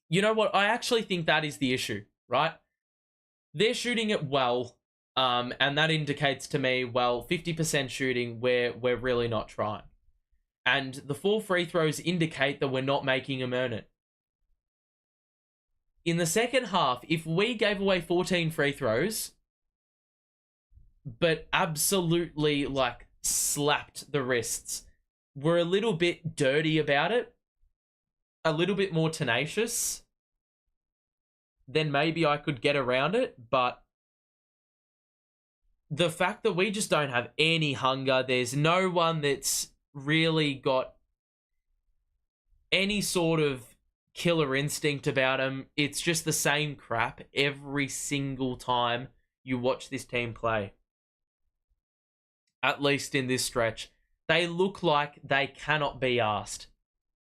S1: You know what? I actually think that is the issue, right? They're shooting it well, and that indicates to me, well, 50% shooting, we're really not trying. And the 4 free throws indicate that we're not making them earn it. In the second half, if we gave away 14 free throws, but absolutely, like, slapped the wrists, we're a little bit dirty about it, a little bit more tenacious, then maybe I could get around it. But the fact that we just don't have any hunger, there's no one that's really got any sort of killer instinct about them. It's just the same crap every single time you watch this team play. At least in this stretch. They look like they cannot be asked.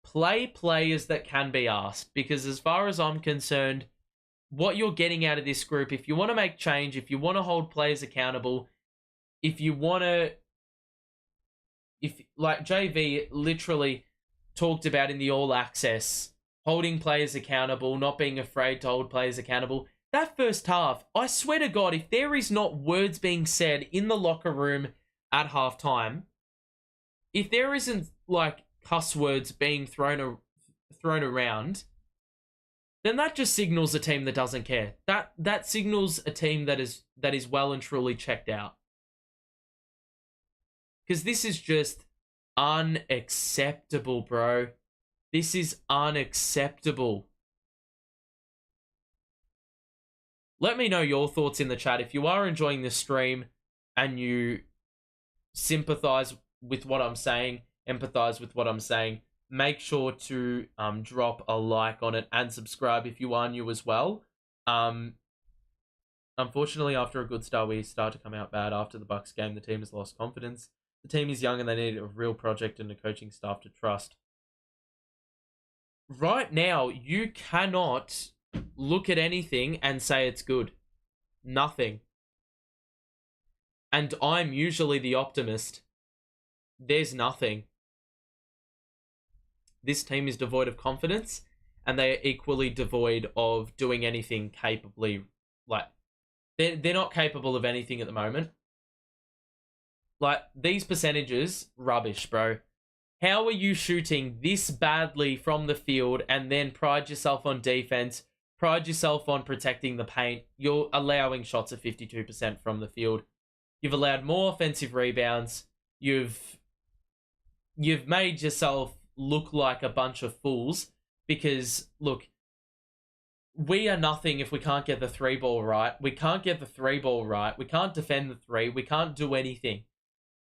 S1: Play players that can be asked, because as far as I'm concerned, what you're getting out of this group, if you want to make change, if you want to hold players accountable, if you want to... like JV literally talked about in the All Access, holding players accountable, not being afraid to hold players accountable. That first half, I swear to God, if there is not words being said in the locker room at halftime, if there isn't like cuss words being thrown around, then that just signals a team that doesn't care. That signals a team that is well and truly checked out. Because this is just unacceptable, bro. This is unacceptable. Let me know your thoughts in the chat. If you are enjoying this stream and you sympathize with what I'm saying, empathize with what I'm saying, make sure to drop a like on it and subscribe if you are new as well. Unfortunately, after a good start, we start to come out bad. After the Bucks game, the team has lost confidence. The team is young and they need a real project and a coaching staff to trust. Right now, you cannot look at anything and say it's good. Nothing. And I'm usually the optimist. There's nothing. This team is devoid of confidence, and they are equally devoid of doing anything capably, like, They're not capable of anything at the moment. Like, these percentages, rubbish, bro. How are you shooting this badly from the field and then pride yourself on defense, pride yourself on protecting the paint? You're allowing shots of 52% from the field. You've allowed more offensive rebounds. You've made yourself look like a bunch of fools because, look, we are nothing if we can't get the three ball right. We can't get the three ball right. We can't defend the three. We can't do anything.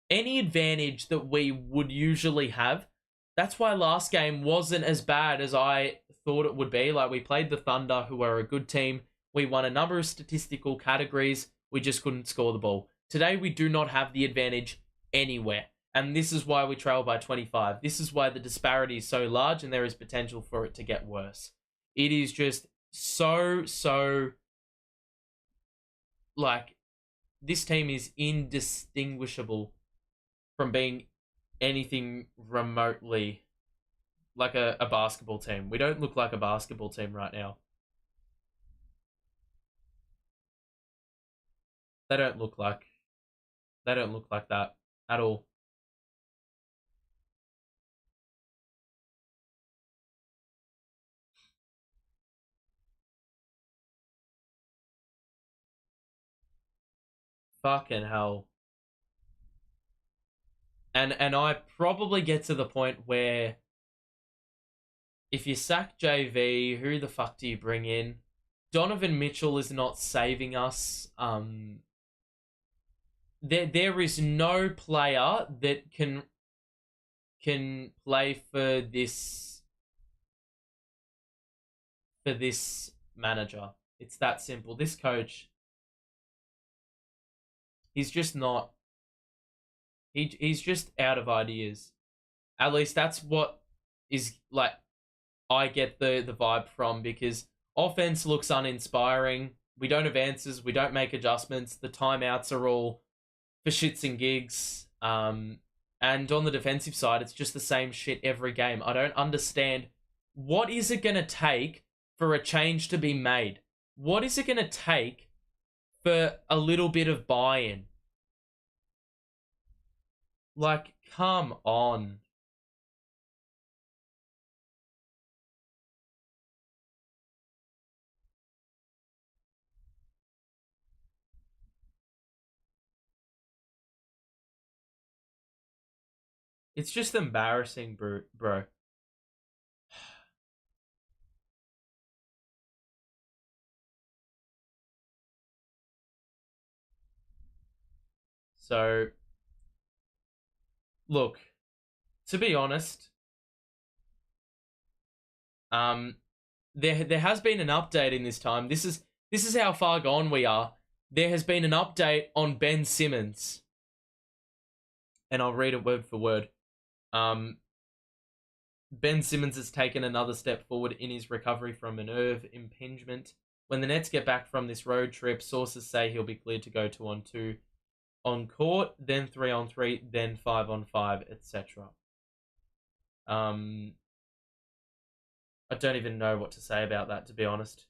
S1: Any advantage that we would usually have, that's why last game wasn't as bad as I thought it would be. Like, we played the Thunder, who are a good team. We won a number of statistical categories. We just couldn't score the ball. Today, we do not have the advantage anywhere. And this is why we trail by 25. This is why the disparity is so large and there is potential for it to get worse. It is just so, like, this team is indistinguishable from being anything remotely like a basketball team. We don't look like a basketball team right now. They don't look like that at all. Fucking hell. And I probably get to the point where if you sack JV, who the fuck do you bring in? Donovan Mitchell is not saving us. There is no player that can play for this manager. It's that simple. This coach, he's just not. He's just out of ideas. At least that's what is, like, I get the vibe from, because offense looks uninspiring. We don't have answers. We don't make adjustments. The timeouts are all for shits and gigs. And on the defensive side, it's just the same shit every game. I don't understand. What is it going to take for a change to be made? What is it going to take for a little bit of buy-in? Like, come on. It's just embarrassing, bro. So, look, to be honest, there has been an update in this time. This is how far gone we are. There has been an update on Ben Simmons, and I'll read it word for word. Ben Simmons has taken another step forward in his recovery from a nerve impingement. When the Nets get back from this road trip, sources say he'll be cleared to go 2-on-2 on court, then 3-on-3, then 5-on-5, etc. I don't even know what to say about that, to be honest.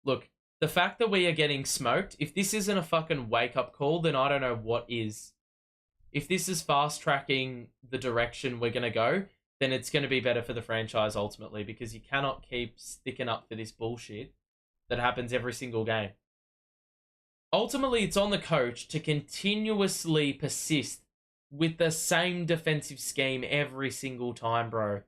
S1: Look, the fact that we are getting smoked, if this isn't a fucking wake-up call, then I don't know what is. If this is fast-tracking the direction we're going to go, then it's going to be better for the franchise ultimately, because you cannot keep sticking up for this bullshit that happens every single game. Ultimately, it's on the coach to continuously persist with the same defensive scheme every single time, bro.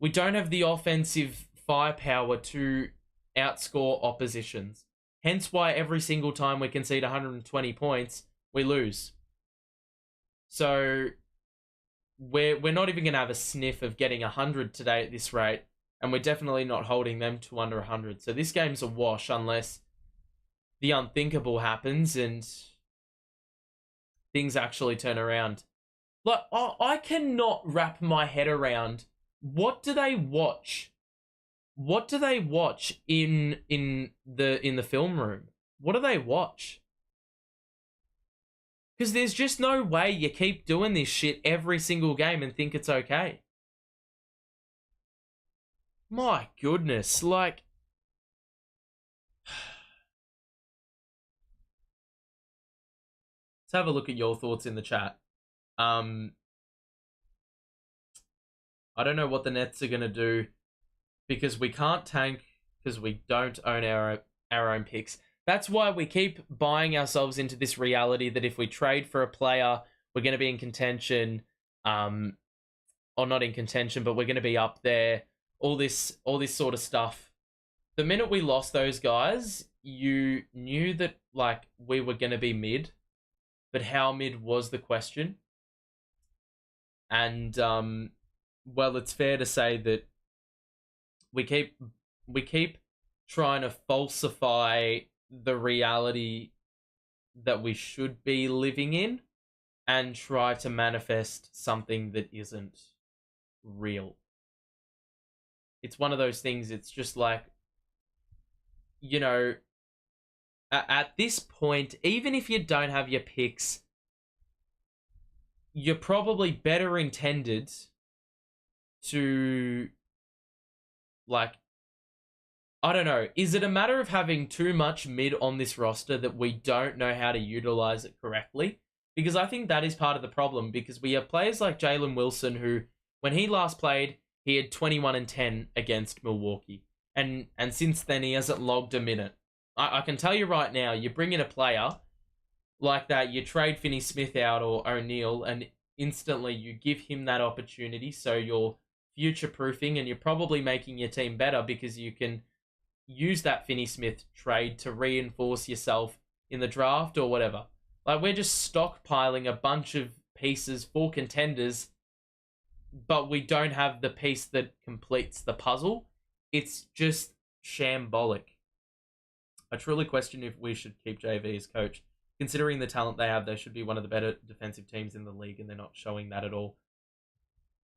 S1: We don't have the offensive firepower to outscore oppositions. Hence why every single time we concede 120 points, we lose. So we're not even going to have a sniff of getting 100 today at this rate, and we're definitely not holding them to under 100. So this game's a wash unless the unthinkable happens and things actually turn around. Like, I cannot wrap my head around, what do they watch? What do they watch in the film room? What do they watch? Because there's just no way you keep doing this shit every single game and think it's okay. My goodness, like... Let's have a look at your thoughts in the chat. I don't know what the Nets are going to do because we can't tank because we don't own our own picks. That's why we keep buying ourselves into this reality that if we trade for a player, we're going to be in contention, or not in contention, but we're going to be up there. All this sort of stuff. The minute we lost those guys, you knew that like we were going to be mid, but how mid was the question? And well, it's fair to say that we keep trying to falsify the reality that we should be living in and try to manifest something that isn't real. It's one of those things, it's just like, you know, at this point, even if you don't have your picks, you're probably better intended to, like, I don't know, is it a matter of having too much mid on this roster that we don't know how to utilize it correctly? Because I think that is part of the problem, because we have players like Jalen Wilson who, when he last played, he had 21-10 against Milwaukee. And since then, he hasn't logged a minute. I can tell you right now, you bring in a player like that, you trade Finney-Smith out or O'Neal, and instantly you give him that opportunity, so you're future-proofing, and you're probably making your team better because you can use that Finney-Smith trade to reinforce yourself in the draft or whatever. Like, we're just stockpiling a bunch of pieces for contenders, but we don't have the piece that completes the puzzle. It's just shambolic. I truly question if we should keep JV as coach. Considering the talent they have, they should be one of the better defensive teams in the league, and they're not showing that at all.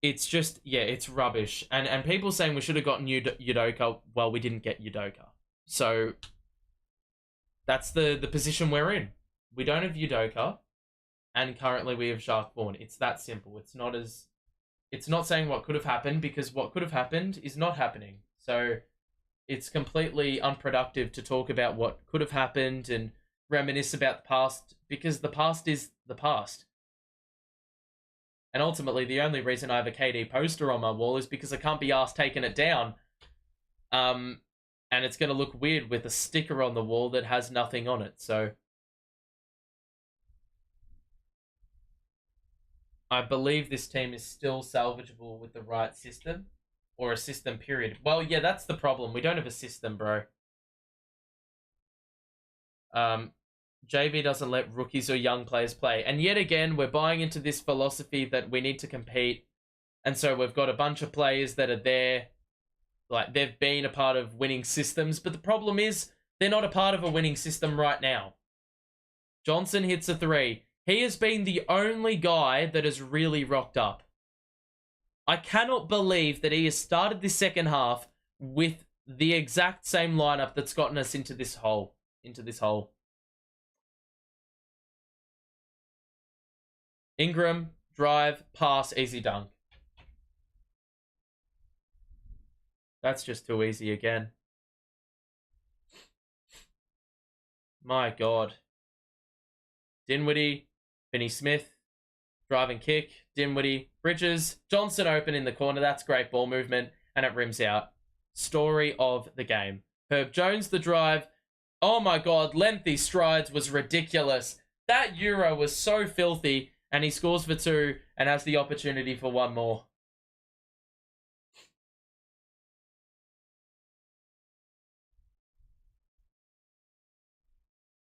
S1: It's just, yeah, it's rubbish. And people saying we should have gotten Udoka, well, we didn't get Udoka. So, that's the position we're in. We don't have Udoka, and currently we have Jacques Vaughn. It's that simple. It's not saying what could have happened, because what could have happened is not happening. So, it's completely unproductive to talk about what could have happened and reminisce about the past, because the past is the past. And ultimately, the only reason I have a KD poster on my wall is because I can't be asked taking it down. And it's going to look weird with a sticker on the wall that has nothing on it. So, I believe this team is still salvageable with the right system. Or a system, period. Well, yeah, that's the problem. We don't have a system, bro. JV doesn't let rookies or young players play. And yet again, we're buying into this philosophy that we need to compete. And so we've got a bunch of players that are there. Like, they've been a part of winning systems. But the problem is, they're not a part of a winning system right now. Johnson hits a three. He has been the only guy that has really rocked up. I cannot believe that he has started this second half with the exact same lineup that's gotten us into this hole. Ingram, drive, pass, easy dunk. That's just too easy again. My God. Dinwiddie, Finney-Smith, drive and kick, Dinwiddie, Bridges, Johnson open in the corner. That's great ball movement, and it rims out. Story of the game. Herb Jones, the drive. Oh my God, lengthy strides was ridiculous. That Euro was so filthy, and he scores for two and has the opportunity for one more.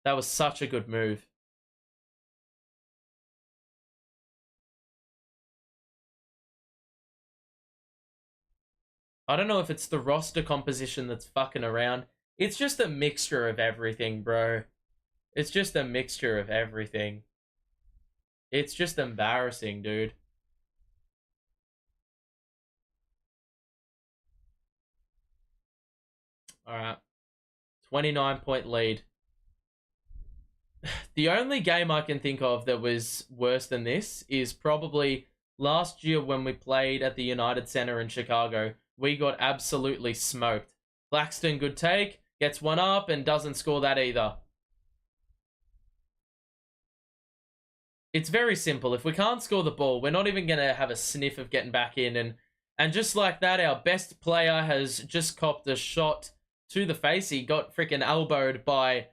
S1: That was such a good move. I don't know if it's the roster composition that's fucking around. It's just a mixture of everything, bro. It's just a mixture of everything. It's just embarrassing, dude. Alright. 29-point lead. The only game I can think of that was worse than this is probably last year when we played at the United Center in Chicago. We got absolutely smoked. Claxton, good take. Gets one up and doesn't score that either. It's very simple. If we can't score the ball, we're not even going to have a sniff of getting back in. And just like that, our best player has just copped a shot to the face. He got freaking elbowed by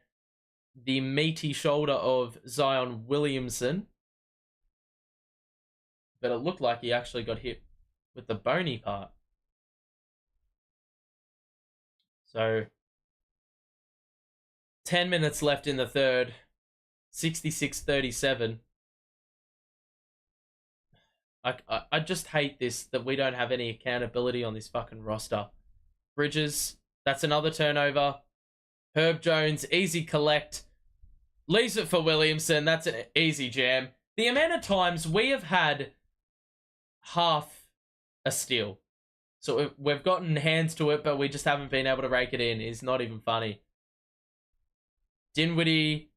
S1: the meaty shoulder of Zion Williamson. But it looked like he actually got hit with the bony part. So, 10 minutes left in the third. 66-37. I just hate this, that we don't have any accountability on this fucking roster. Bridges, that's another turnover. Herb Jones, easy collect. Leaves it for Williamson. That's an easy jam. The amount of times we have had half a steal. So we've gotten hands to it, but we just haven't been able to rake it in. Is not even funny. Dinwiddie,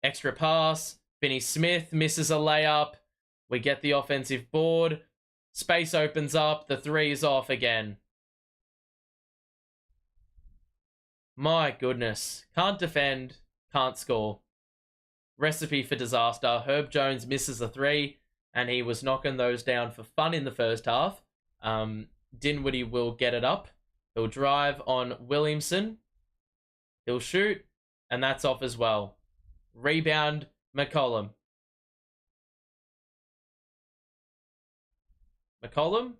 S1: extra pass. Finney Smith misses a layup. We get the offensive board. Space opens up. The three is off again. My goodness. Can't defend. Can't score. Recipe for disaster. Herb Jones misses a three, and he was knocking those down for fun in the first half. Dinwiddie will get it up. He'll drive on Williamson. He'll shoot, and that's off as well. Rebound, McCollum. McCollum?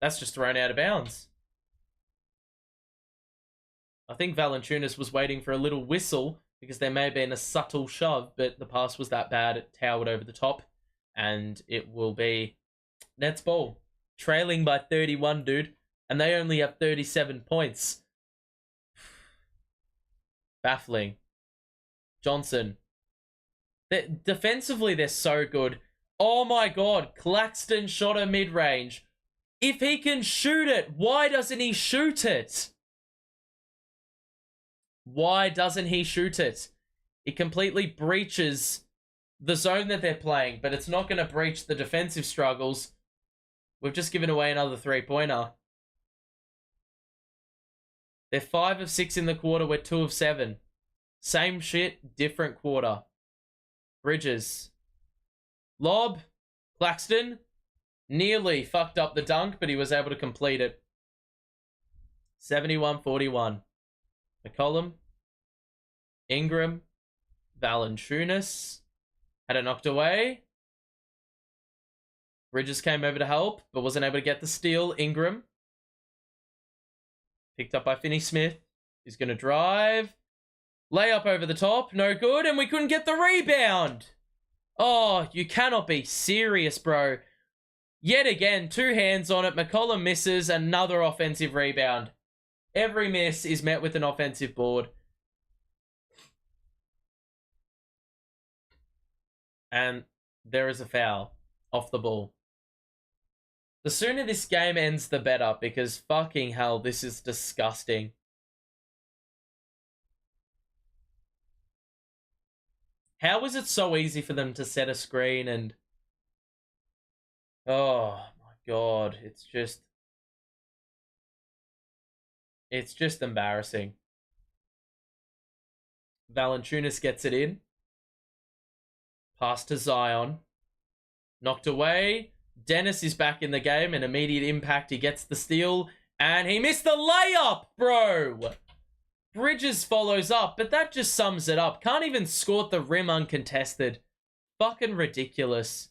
S1: That's just thrown out of bounds. I think Valanciunas was waiting for a little whistle because there may have been a subtle shove, but the pass was that bad it towered over the top, and it will be Nets ball. Trailing by 31, dude, and they only have 37 points. Baffling. Johnson. Defensively, they're so good. Oh my god, Claxton shot a mid-range. If he can shoot it, why doesn't he shoot it? Why doesn't he shoot it? It completely breaches the zone that they're playing, but it's not going to breach the defensive struggles. We've just given away another three-pointer. They're 5 of 6 in the quarter. We're 2 of 7. Same shit, different quarter. Bridges. Lob. Claxton. Nearly fucked up the dunk, but he was able to complete it. 71-41. McCollum. Ingram. Valanciunas. Had it knocked away. Bridges came over to help, but wasn't able to get the steal. Ingram. Picked up by Finney Smith. He's going to drive. Layup over the top. No good. And we couldn't get the rebound. Oh, you cannot be serious, bro. Yet again, 2 hands on it. McCollum misses. Another offensive rebound. Every miss is met with an offensive board. And there is a foul off the ball. The sooner this game ends, the better, because fucking hell, this is disgusting. How was it so easy for them to set a screen and... Oh, my God. It's just embarrassing. Valanciunas gets it in. Pass to Zion. Knocked away. Dennis is back in the game. An immediate impact. He gets the steal. And he missed the layup, bro. Bridges follows up, but that just sums it up. Can't even score at the rim uncontested. Fucking ridiculous.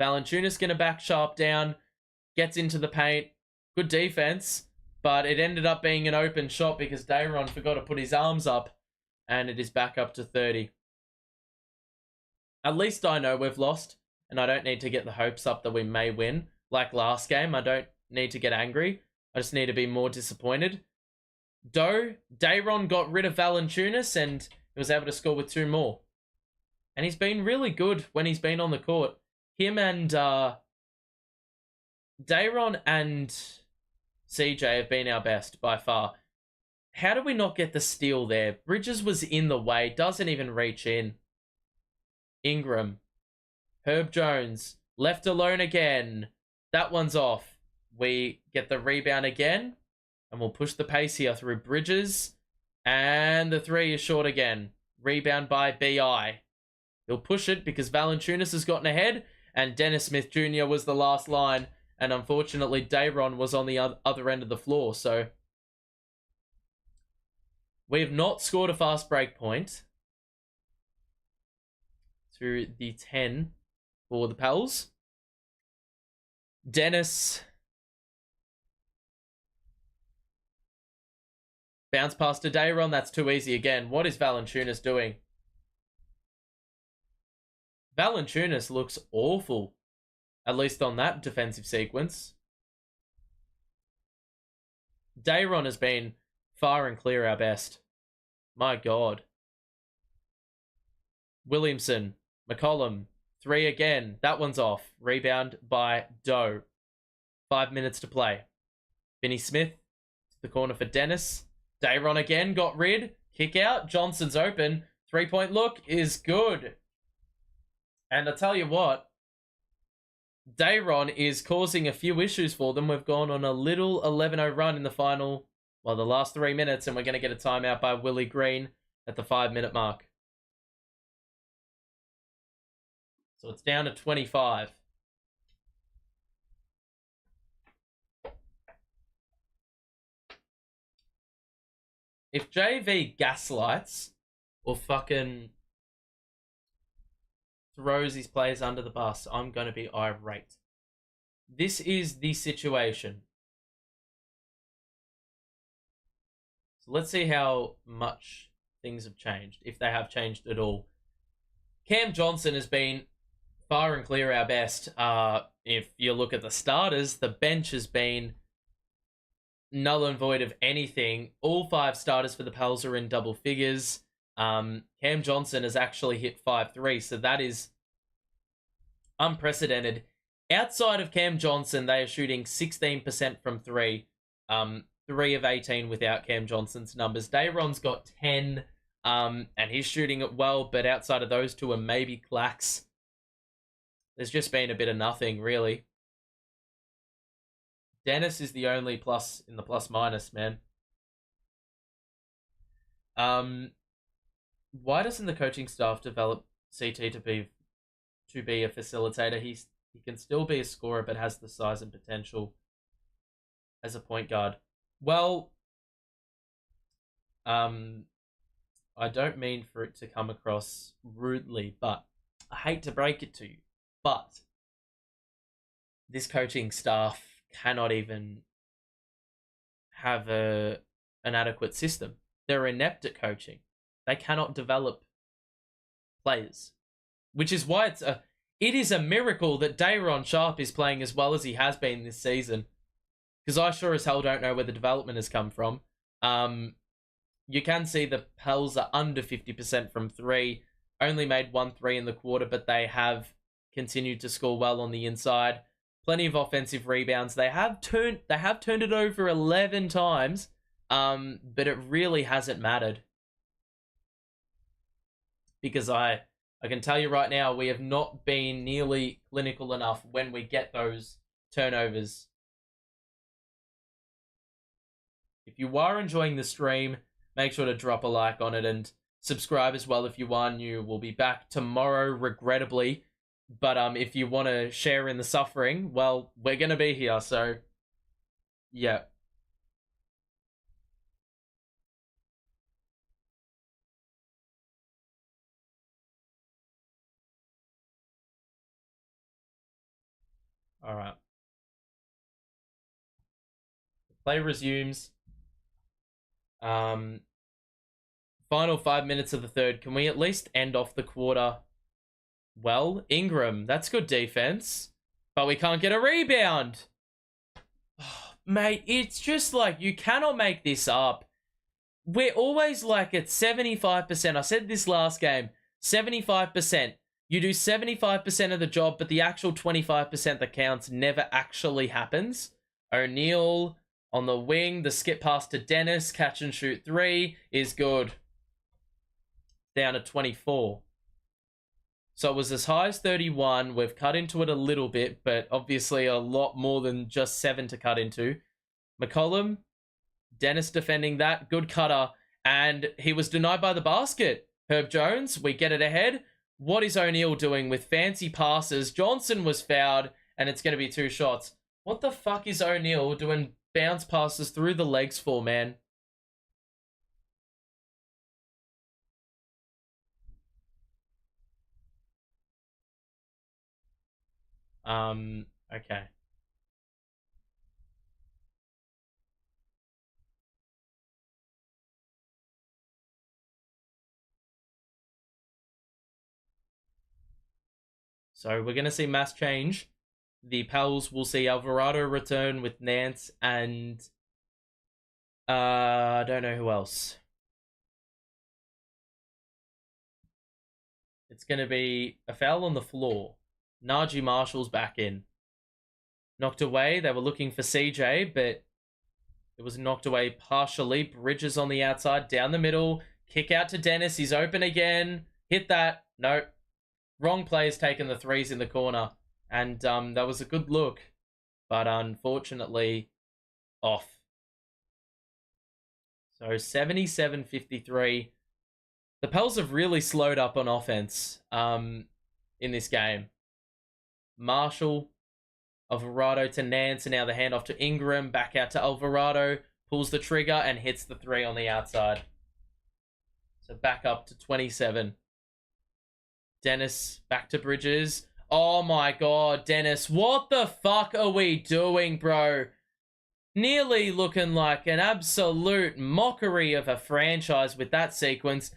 S1: Valanciunas gonna back sharp down. Gets into the paint. Good defense. But it ended up being an open shot because Dayron forgot to put his arms up. And it is back up to 30. At least I know we've lost. And I don't need to get the hopes up that we may win. Like last game, I don't need to get angry. I just need to be more disappointed. Dayron got rid of Valanciunas and he was able to score with 2 more. And he's been really good when he's been on the court. Him and Dayron and CJ have been our best by far. How did we not get the steal there? Bridges was in the way, doesn't even reach in. Ingram. Herb Jones. Left alone again. That one's off. We get the rebound again. And we'll push the pace here through Bridges. And the three is short again. Rebound by BI. He'll push it because Valanciunas has gotten ahead. And Dennis Smith Jr. was the last line. And unfortunately, Dayron was on the other end of the floor. So we have not scored a fast break point. To the 10 for the Pels. Dennis. Bounce pass to Dayron. That's too easy again. What is Valanciunas doing? Valanciunas looks awful. At least on that defensive sequence. Dayron has been far and clear our best. My God. Williamson. McCollum. Three again. That one's off. Rebound by Doe. 5 minutes to play. Finney Smith. The corner for Dennis. Dayron again. Got rid. Kick out. Johnson's open. 3-point look is good. And I tell you what. Dayron is causing a few issues for them. We've gone on a little 11-0 run in the final, well, the last 3 minutes, and we're going to get a timeout by Willie Green at the 5-minute mark. So it's down to 25. If JV gaslights or fucking throws his players under the bus, I'm going to be irate. This is the situation. So let's see how much things have changed, if they have changed at all. Cam Johnson has been far and clear our best. If you look at the starters, the bench has been null and void of anything. All 5 starters for the Pels are in double figures. Cam Johnson has actually hit 5-3, so that is unprecedented. Outside of Cam Johnson, they are shooting 16% from 3. 3 of 18 without Cam Johnson's numbers. Dayron's got 10, and he's shooting it well, but outside of those two are maybe Clax. There's just been a bit of nothing, really. Dennis is the only plus in the plus-minus, man. Why doesn't the coaching staff develop CT to be a facilitator? He can still be a scorer, but has the size and potential as a point guard. Well, I don't mean for it to come across rudely, but I hate to break it to you, but this coaching staff cannot even have an adequate system. They're inept at coaching. They cannot develop players, which is why it is a miracle that Dayron Sharp is playing as well as he has been this season, because I sure as hell don't know where the development has come from. You can see the Pels are under 50% from 3, only made 1 3 in the quarter, but they have continued to score well on the inside. Plenty of offensive rebounds. They have turned it over 11 times, but it really hasn't mattered. Because I can tell you right now, we have not been nearly clinical enough when we get those turnovers. If you are enjoying the stream, make sure to drop a like on it and subscribe as well if you are new. We'll be back tomorrow, regrettably. But if you want to share in the suffering, well, we're going to be here. So, yeah. All right. The play resumes. Final 5 minutes of the third. Can we at least end off the quarter? Well, Ingram, that's good defense, but we can't get a rebound. Oh, mate, it's just like, you cannot make this up. We're always like at 75%. I said this last game, 75%. You do 75% of the job, but the actual 25% that counts never actually happens. O'Neal on the wing, the skip pass to Dennis, catch and shoot 3 is good. Down to 24. So it was as high as 31. We've cut into it a little bit, but obviously a lot more than just 7 to cut into. McCollum, Dennis defending that. Good cutter. And he was denied by the basket. Herb Jones, we get it ahead. What is O'Neal doing with fancy passes? Johnson was fouled, and it's going to be 2 shots. What the fuck is O'Neal doing bounce passes through the legs for, man? Okay. So we're going to see mass change. The Pels will see Alvarado return with Nance and I don't know who else. It's going to be a foul on the floor. Najee Marshall's back in. Knocked away. They were looking for CJ, but it was knocked away partially. Bridges on the outside, down the middle. Kick out to Dennis. He's open again. Hit that. Nope. Wrong player's taken the threes in the corner. And that was a good look. But unfortunately, off. So 77-53. The Pels have really slowed up on offense in this game. Marshall, Alvarado to Nance, and now the handoff to Ingram. Back out to Alvarado. Pulls the trigger and hits the 3 on the outside. So back up to 27. Dennis back to Bridges. Oh my god, Dennis. What the fuck are we doing, bro? Nearly looking like an absolute mockery of a franchise with that sequence.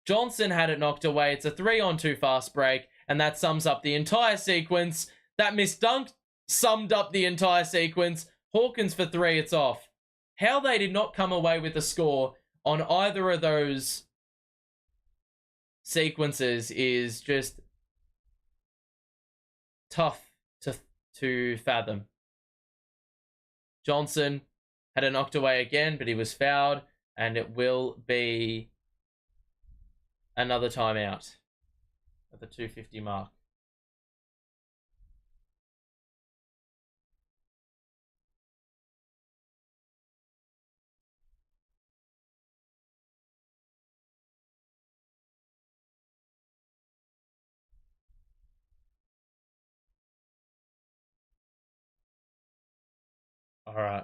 S1: Johnson had it knocked away. It's a 3-on-2 fast break, and that sums up the entire sequence. That missed dunk summed up the entire sequence. Hawkins for 3, it's off. How they did not come away with a score on either of those sequences is just tough to fathom. Johnson had it knocked away again, but he was fouled, and it will be another timeout at the 2:50 mark. All right.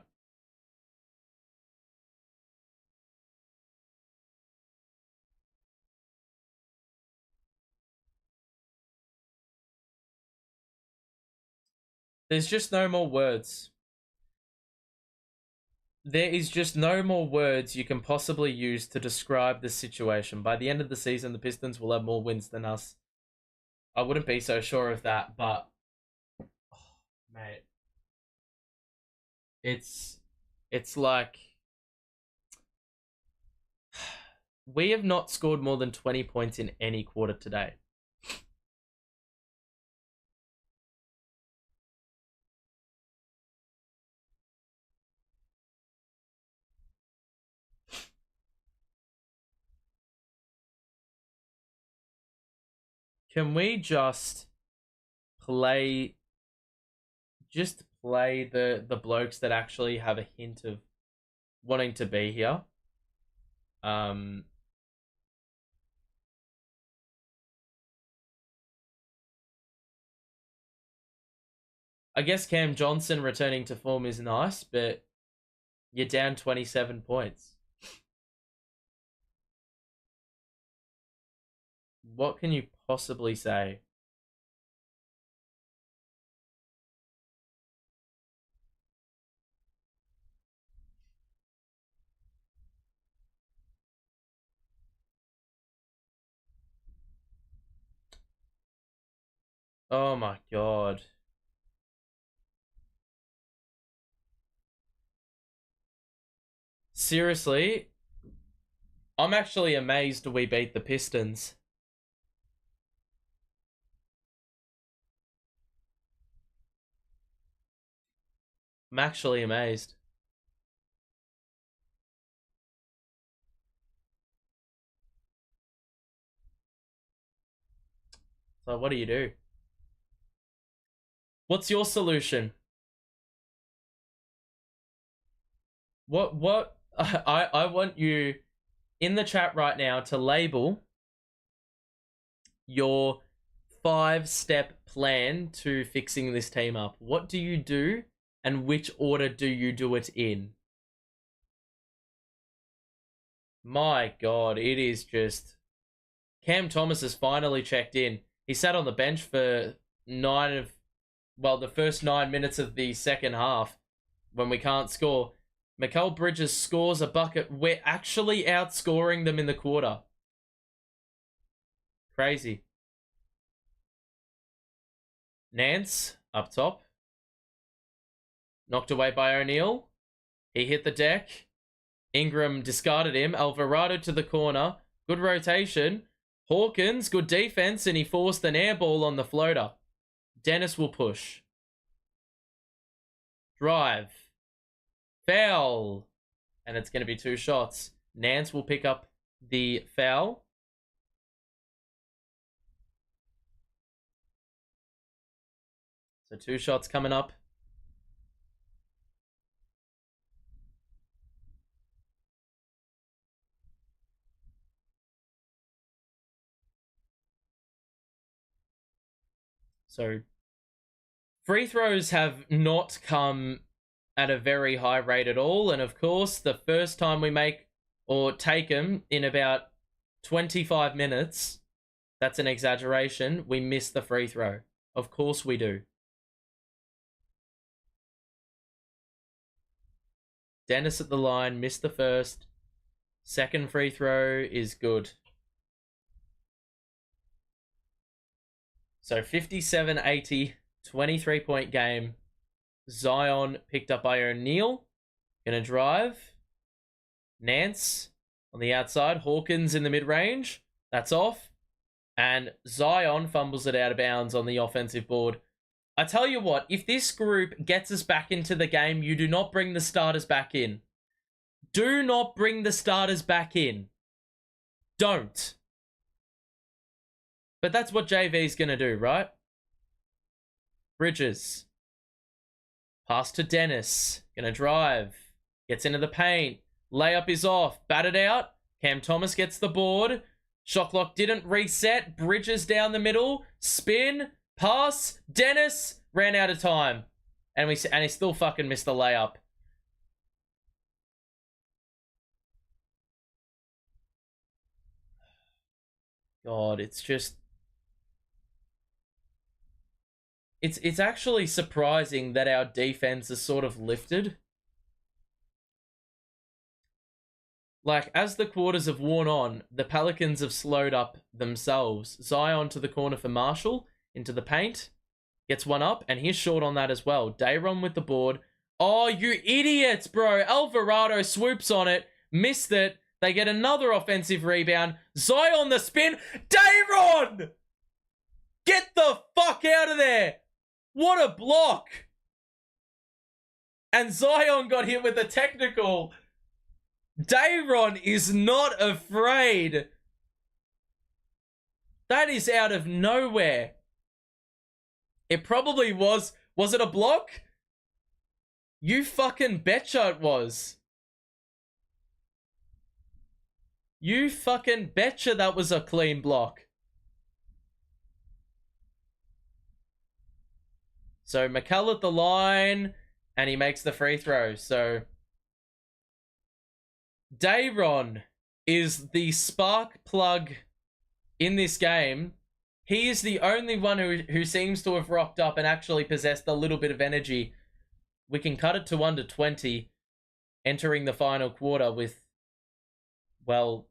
S1: There's just no more words. There is just no more words you can possibly use to describe the situation. By the end of the season, the Pistons will have more wins than us. I wouldn't be so sure of that, but mate, it's like we have not scored more than 20 points in any quarter today. Can we just play the blokes that actually have a hint of wanting to be here? I guess Cam Johnson returning to form is nice, but you're down 27 points. What can you possibly say? Oh my god. Seriously, I'm actually amazed we beat the Pistons. I'm actually amazed. So what do you do? What's your solution? What I want you in the chat right now to label your 5-step plan to fixing this team up. What do you do and which order do you do it in? My God, it is just... Cam Thomas has finally checked in. He sat on the bench for the first 9 minutes of the second half when we can't score. Mikal Bridges scores a bucket. We're actually outscoring them in the quarter. Crazy. Nance up top. Knocked away by O'Neal. He hit the deck. Ingram discarded him. Alvarado to the corner. Good rotation. Hawkins, good defense, and he forced an air ball on the floater. Dennis will push. Drive. Foul. And it's going to be 2 shots. Nance will pick up the foul. So 2 shots coming up. So free throws have not come at a very high rate at all. And of course, the first time we make or take them in about 25 minutes, that's an exaggeration, we miss the free throw. Of course we do. Dennis at the line, missed the first. Second free throw is good. So 57-80, 23-point game. Zion picked up by O'Neal. Gonna drive. Nance on the outside. Hawkins in the mid-range. That's off. And Zion fumbles it out of bounds on the offensive board. I tell you what, if this group gets us back into the game, you do not bring the starters back in. Do not bring the starters back in. Don't. But that's what JV's going to do, right? Bridges. Pass to Dennis. Going to drive. Gets into the paint. Layup is off. Batted out. Cam Thomas gets the board. Shot clock didn't reset. Bridges down the middle. Spin. Pass. Dennis ran out of time. And he still fucking missed the layup. God, it's just... It's actually surprising that our defense is sort of lifted. Like, as the quarters have worn on, the Pelicans have slowed up themselves. Zion to the corner for Marshall, into the paint. Gets one up, and he's short on that as well. Dayron with the board. Oh, you idiots, bro. Alvarado swoops on it. Missed it. They get another offensive rebound. Zion the spin. Dayron! Get the fuck out of there! What a block! And Zion got hit with a technical. Dayron is not afraid. That is out of nowhere. It probably was. Was it a block? You fucking betcha it was. You fucking betcha that was a clean block. So McCollum at the line, and he makes the free throw. So Dayron is the spark plug in this game. He is the only one who seems to have rocked up and actually possessed a little bit of energy. We can cut it to under 20, entering the final quarter with, well,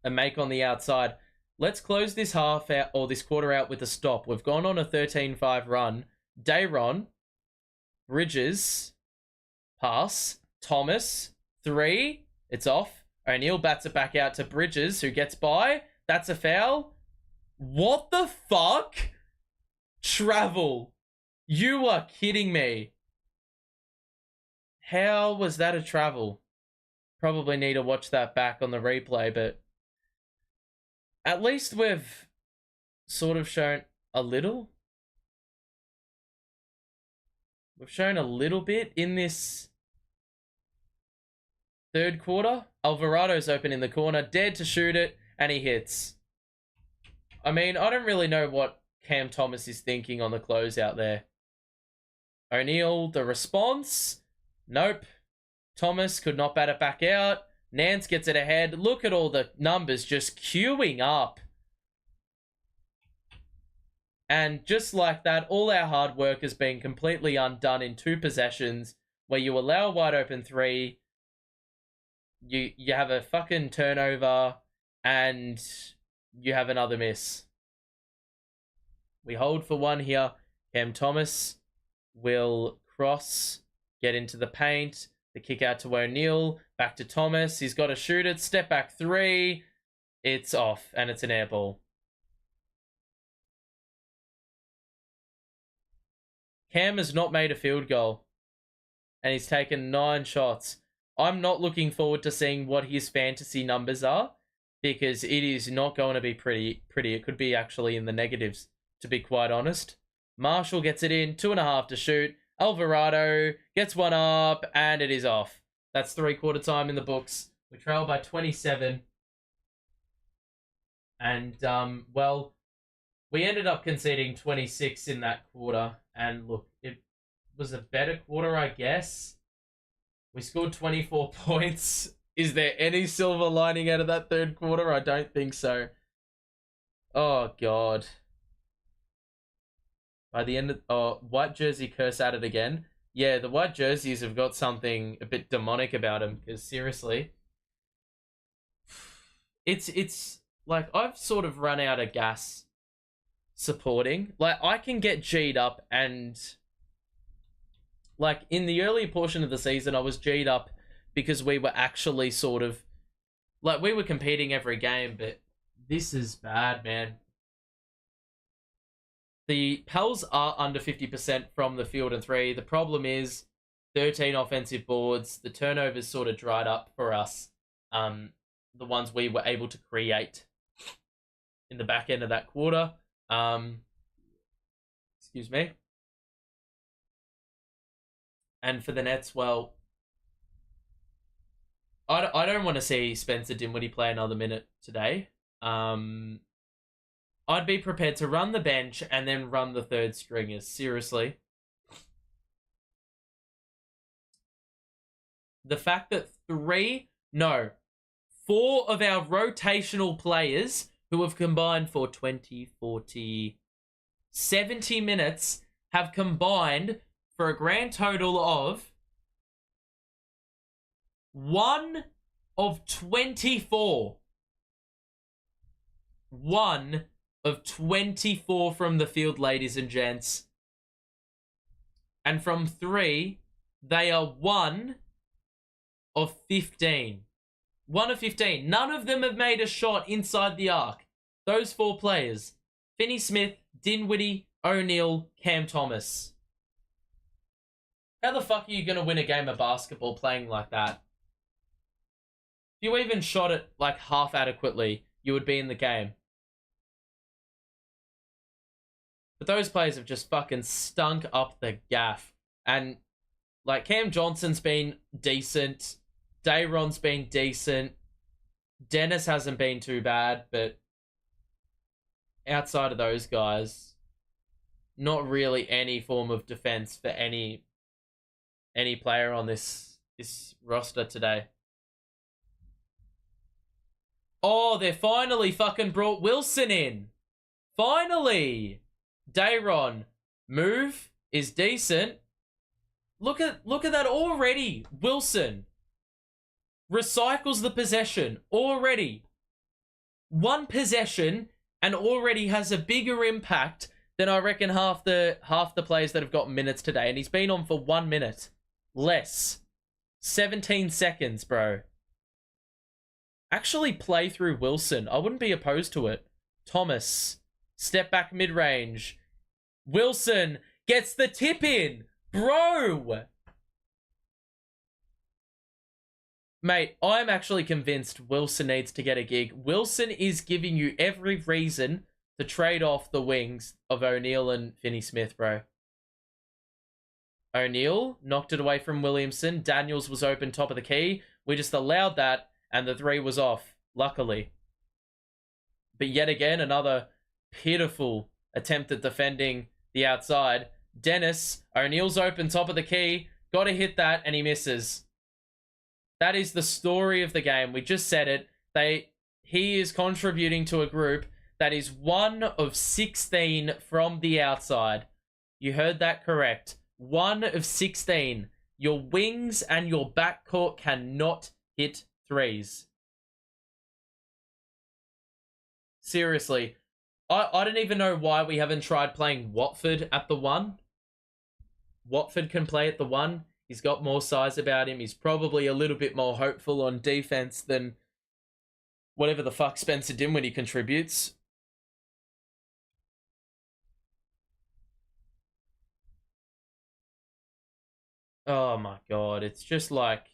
S1: a make on the outside. Let's close this half out, or this quarter out, with a stop. We've gone on a 13-5 run. Dayron, Bridges, pass, Thomas, 3, it's off. O'Neal bats it back out to Bridges, who gets by. That's a foul. What the fuck? Travel. You are kidding me. How was that a travel? Probably need to watch that back on the replay, but at least we've sort of shown a little. We've shown a little bit in this third quarter. Alvarado's open in the corner, dared to shoot it, and he hits. I mean, I don't really know what Cam Thomas is thinking on the closeout there. O'Neal, the response. Nope. Thomas could not bat it back out. Nance gets it ahead. Look at all the numbers just queuing up. And just like that, all our hard work has been completely undone in 2 possessions where you allow a wide open 3. You have a fucking turnover and you have another miss. We hold for 1 here. Cam Thomas will cross, get into the paint. The kick out to O'Neal. Back to Thomas. He's got to shoot it. Step back 3. It's off, and it's an air ball. Cam has not made a field goal, and he's taken 9 shots. I'm not looking forward to seeing what his fantasy numbers are, because it is not going to be pretty. It could be actually in the negatives, to be quite honest. Marshall gets it in. 2.5 to shoot. Alvarado gets 1 up, and it is off. That's 3/4 time in the books. We trail by 27. And, well, we ended up conceding 26 in that quarter. And look, it was a better quarter, I guess. We scored 24 points. Is there any silver lining out of that third quarter? I don't think so. Oh, God. By the end of... white jersey curse at it again. Yeah, the white jerseys have got something a bit demonic about them. Because, seriously. It's like, I've sort of run out of gas supporting. Like, I can get G'd up and... like, in the early portion of the season, I was G'd up because we were actually sort of... like, we were competing every game, but this is bad, man. The Pels are under 50% from the field and 3. The problem is 13 offensive boards. The turnovers sort of dried up for us. The ones we were able to create in the back end of that quarter. Excuse me. And for the Nets, well, I don't want to see Spencer Dinwiddie play another minute today. I'd be prepared to run the bench and then run the third stringers. Seriously. The fact that 4 of our rotational players who have combined for 20, 40, 70 minutes have combined for a grand total of 1 of 24. 1 of 24 from the field, ladies and gents. And from 3, they are 1 of 15. 1 of 15. None of them have made a shot inside the arc. Those 4 players. Finney-Smith, Dinwiddie, O'Neal, Cam Thomas. How the fuck are you going to win a game of basketball playing like that? If you even shot it like half adequately, you would be in the game. But those players have just fucking stunk up the gaff. And, like, Cam Johnson's been decent. Dayron's been decent. Dennis hasn't been too bad, but outside of those guys, not really any form of defense for any player on this roster today. Oh, they finally fucking brought Wilson in. Finally! Dayron, move is decent. Look at that already. Wilson recycles the possession already. 1 possession and already has a bigger impact than I reckon half the players that have got minutes today. And he's been on for 1 minute. Less. 17 seconds, bro. Actually play through Wilson. I wouldn't be opposed to it. Thomas. Step back mid-range. Wilson gets the tip in. Bro! Mate, I'm actually convinced Wilson needs to get a gig. Wilson is giving you every reason to trade off the wings of O'Neal and Finney-Smith, bro. O'Neal knocked it away from Williamson. Daniels was open top of the key. We just allowed that, and the three was off, luckily. But yet again, another pitiful attempt at defending the outside. Dennis, O'Neal's open top of the key. Got to hit that, and he misses. That is the story of the game. We just said it. He is contributing to a group that is 1 of 16 from the outside. You heard that correct. 1 of 16. Your wings and your backcourt cannot hit threes. Seriously. I don't even know why we haven't tried playing Watford at the 1. Watford can play at the 1. He's got more size about him. He's probably a little bit more hopeful on defense than whatever the fuck Spencer Dinwiddie contributes. Oh my god, it's just like...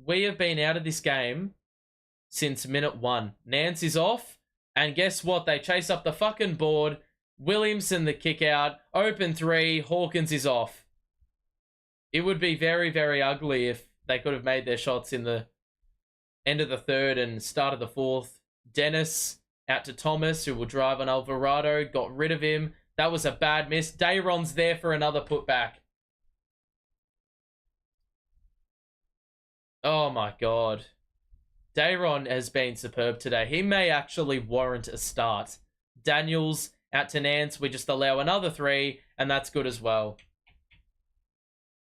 S1: We have been out of this game since minute 1. Nance is off, and guess what? They chase up the fucking board. Williamson the kick out. Open 3. Hawkins is off. It would be very, very ugly if they could have made their shots in the end of the 3rd and start of the 4th. Dennis out to Thomas, who will drive on Alvarado. Got rid of him. That was a bad miss. Dayron's there for another putback. Oh my god. Dayron has been superb today. He may actually warrant a start. Daniels out to Nance. We just allow another 3, and that's good as well.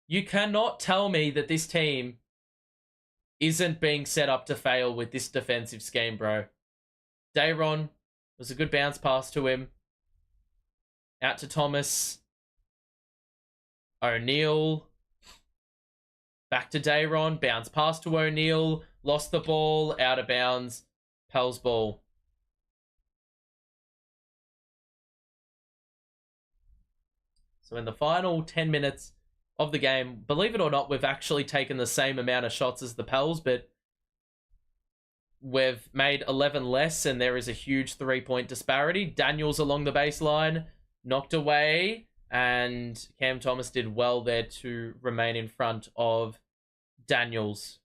S1: You cannot tell me that this team isn't being set up to fail with this defensive scheme, bro. Dayron was a good bounce pass to him. Out to Thomas. O'Neal. Back to Dayron. Bounce pass to O'Neal. Lost the ball. Out of bounds. Pell's ball. So in the final 10 minutes of the game, believe it or not, we've actually taken the same amount of shots as the Pels, but we've made 11 less, and there is a huge 3-point disparity. Daniels along the baseline. Knocked away, and Cam Thomas did well there to remain in front of Daniels.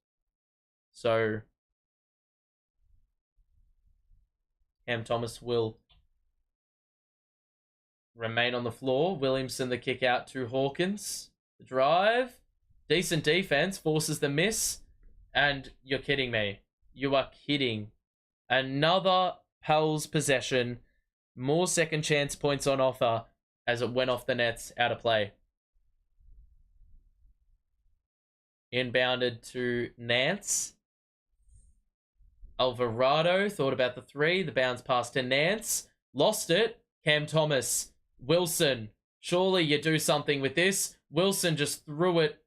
S1: So Cam Thomas will remain on the floor. Williamson the kick out to Hawkins. The drive. Decent defense. Forces the miss. And you're kidding me. You are kidding. Another Pels possession. More second chance points on offer as it went off the nets out of play. Inbounded to Nance. Alvarado thought about the 3. The bounce pass to Nance. Lost it. Cam Thomas. Wilson. Surely you do something with this. Wilson just threw it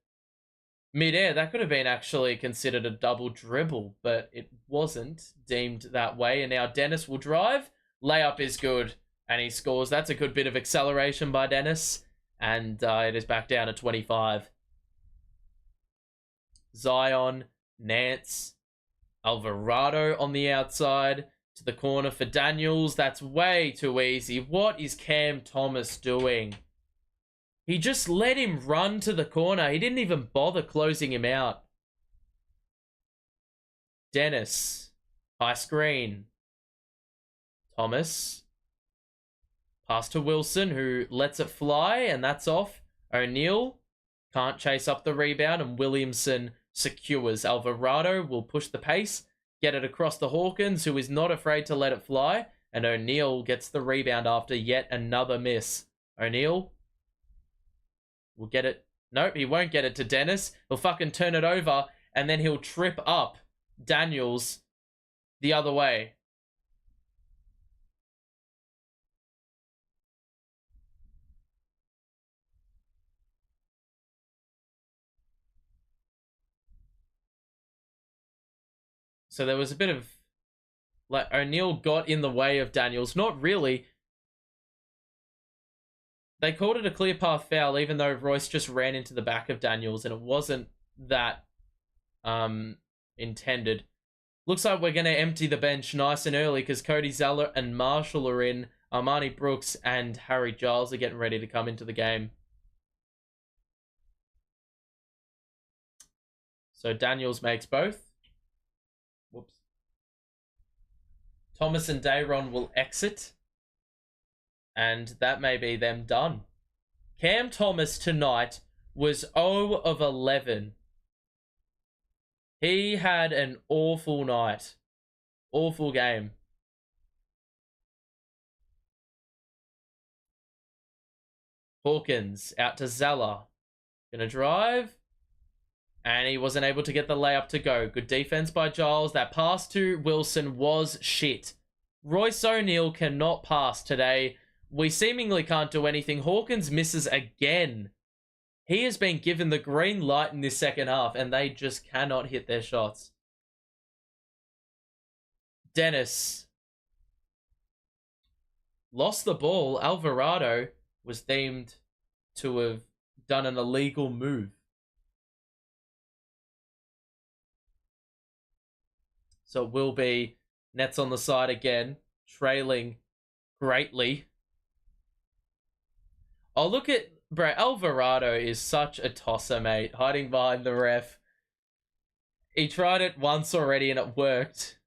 S1: mid-air. That could have been actually considered a double dribble, but it wasn't deemed that way. And now Dennis will drive. Layup is good, and he scores. That's a good bit of acceleration by Dennis, and it is back down to 25. Zion, Nance, Alvarado on the outside to the corner for Daniels. That's way too easy. What is Cam Thomas doing? He just let him run to the corner. He didn't even bother closing him out. Dennis, high screen. Thomas. Pass to Wilson, who lets it fly, and that's off. O'Neal can't chase up the rebound, and Williamson secures. Alvarado will push the pace, get it across to Hawkins, who is not afraid to let it fly, and O'Neal gets the rebound after yet another miss. O'Neal will get it. Nope, he won't get it to Dennis. He'll fucking turn it over, and then he'll trip up Daniels the other way. So there was a bit of, like, O'Neal got in the way of Daniels. Not really. They called it a clear path foul, even though Royce just ran into the back of Daniels, and it wasn't that intended. Looks like we're going to empty the bench nice and early because Cody Zeller and Marshall are in. Armani Brooks and Harry Giles are getting ready to come into the game. So Daniels makes both. Whoops. Thomas and Dayron will exit. And that may be them done. Cam Thomas tonight was 0 of 11. He had an awful night. Awful game. Hawkins out to Zeller. Gonna drive. And he wasn't able to get the layup to go. Good defense by Giles. That pass to Wilson was shit. Royce O'Neal cannot pass today. We seemingly can't do anything. Hawkins misses again. He has been given the green light in this second half, and they just cannot hit their shots. Dennis lost the ball. Alvarado was deemed to have done an illegal move. So it will be Nets on the side again, trailing greatly. Oh, look at... Bro, Alvarado is such a tosser, mate. Hiding behind the ref. He tried it once already and it worked.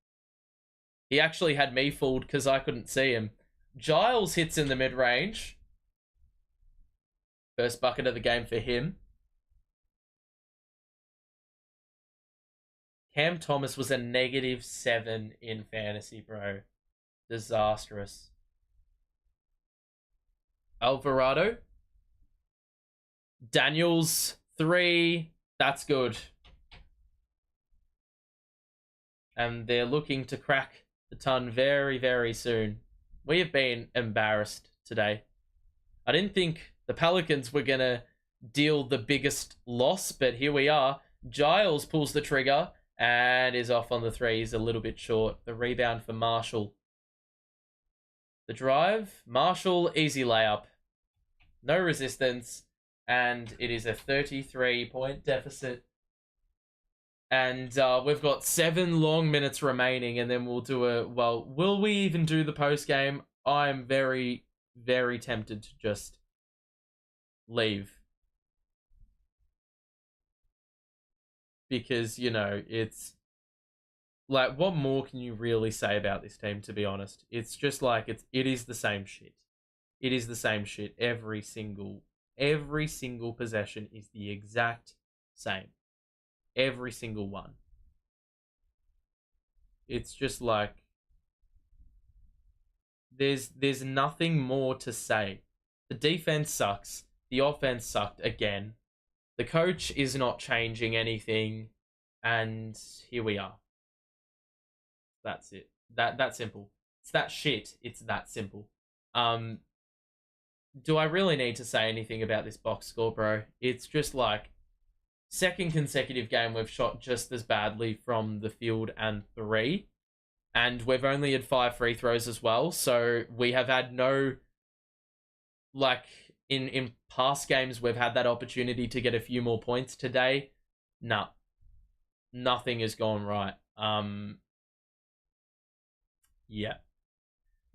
S1: He actually had me fooled because I couldn't see him. Giles hits in the mid-range. First bucket of the game for him. Cam Thomas was a -7 in fantasy, bro. Disastrous. Alvarado. Daniels, 3. That's good. And they're looking to crack the ton very, very soon. We have been embarrassed today. I didn't think the Pelicans were going to deal the biggest loss, but here we are. Giles pulls the trigger and is off on the 3. He's a little bit short. The rebound for Marshall. The drive. Marshall, easy layup. No resistance. And it is a 33-point deficit. And we've got 7 long minutes remaining, and then we'll do a... Well, will we even do the post-game? I'm very, very tempted to just leave. Because, you know, it's... Like, what more can you really say about this team, to be honest? It's just like, it is the same shit. It is the same shit. Every single possession is the exact same. Every single one. It's just like... There's nothing more to say. The defense sucks. The offense sucked again. The coach is not changing anything. And here we are. That's it. That simple. It's that shit. It's that simple. Do I really need to say anything about this box score, bro? It's just like, second consecutive game we've shot just as badly from the field and 3. And we've only had 5 free throws as well. So we have had no... Like, in past games, we've had that opportunity to get a few more points. Today, nah. Nothing has gone right. Yeah.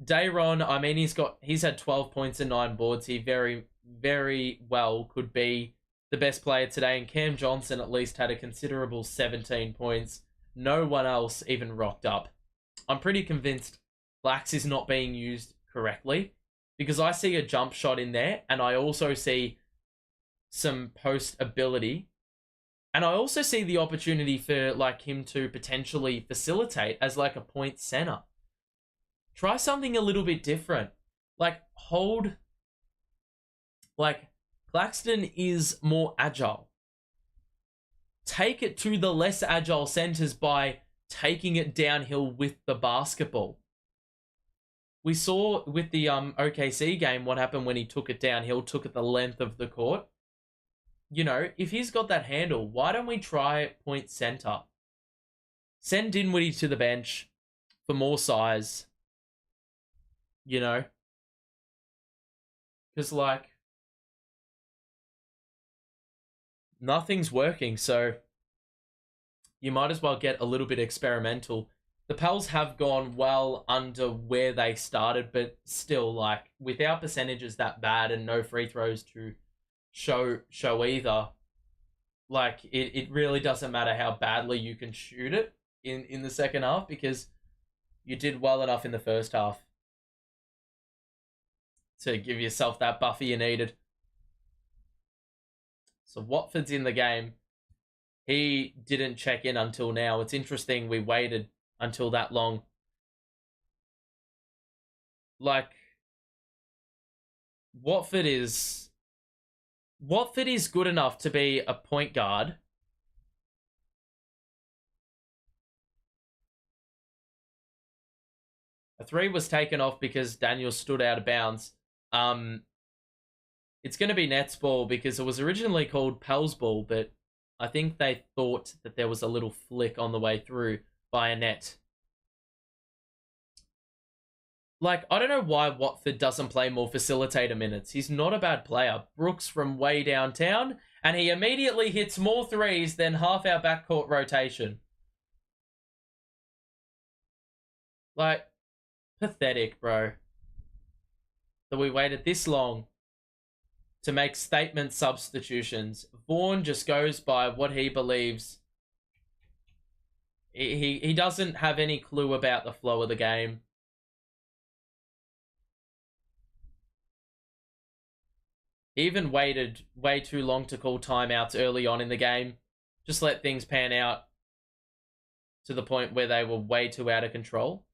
S1: Dayron, I mean, he's had 12 points and 9 boards. He very, very well could be the best player today. And Cam Johnson at least had a considerable 17 points. No one else even rocked up. I'm pretty convinced Clax is not being used correctly, because I see a jump shot in there, and I also see some post ability, and I also see the opportunity for like him to potentially facilitate as like a point center. Try something a little bit different. Like, Claxton is more agile. Take it to the less agile centers by taking it downhill with the basketball. We saw with the OKC game what happened when he took it downhill, took it the length of the court. You know, if he's got that handle, why don't we try point center? Send Dinwiddie to the bench for more size. You know? Because, like, nothing's working, so you might as well get a little bit experimental. the Pels have gone well under where they started, but still, like, with our percentages that bad and no free throws to show either, like, it really doesn't matter how badly you can shoot it in the second half, because you did well enough in the first half to give yourself that buffer you needed. So Watford's in the game. He didn't check in until now. It's interesting we waited until that long. Like, Watford is good enough to be a point guard. A three was taken off because Daniel stood out of bounds. It's going to be Nets ball because it was originally called Pels ball, but I think they thought that there was a little flick on the way through by a net. Like, I don't know why Watford doesn't play more facilitator minutes. He's not a bad player. Brooks from way downtown, and he immediately hits more threes than half our backcourt rotation. Like, pathetic, bro. That we waited this long to make statement substitutions. Vaughn just goes by what he believes. He doesn't have any clue about the flow of the game. He even waited way too long to call timeouts early on in the game. Just let things pan out to the point where they were way too out of control.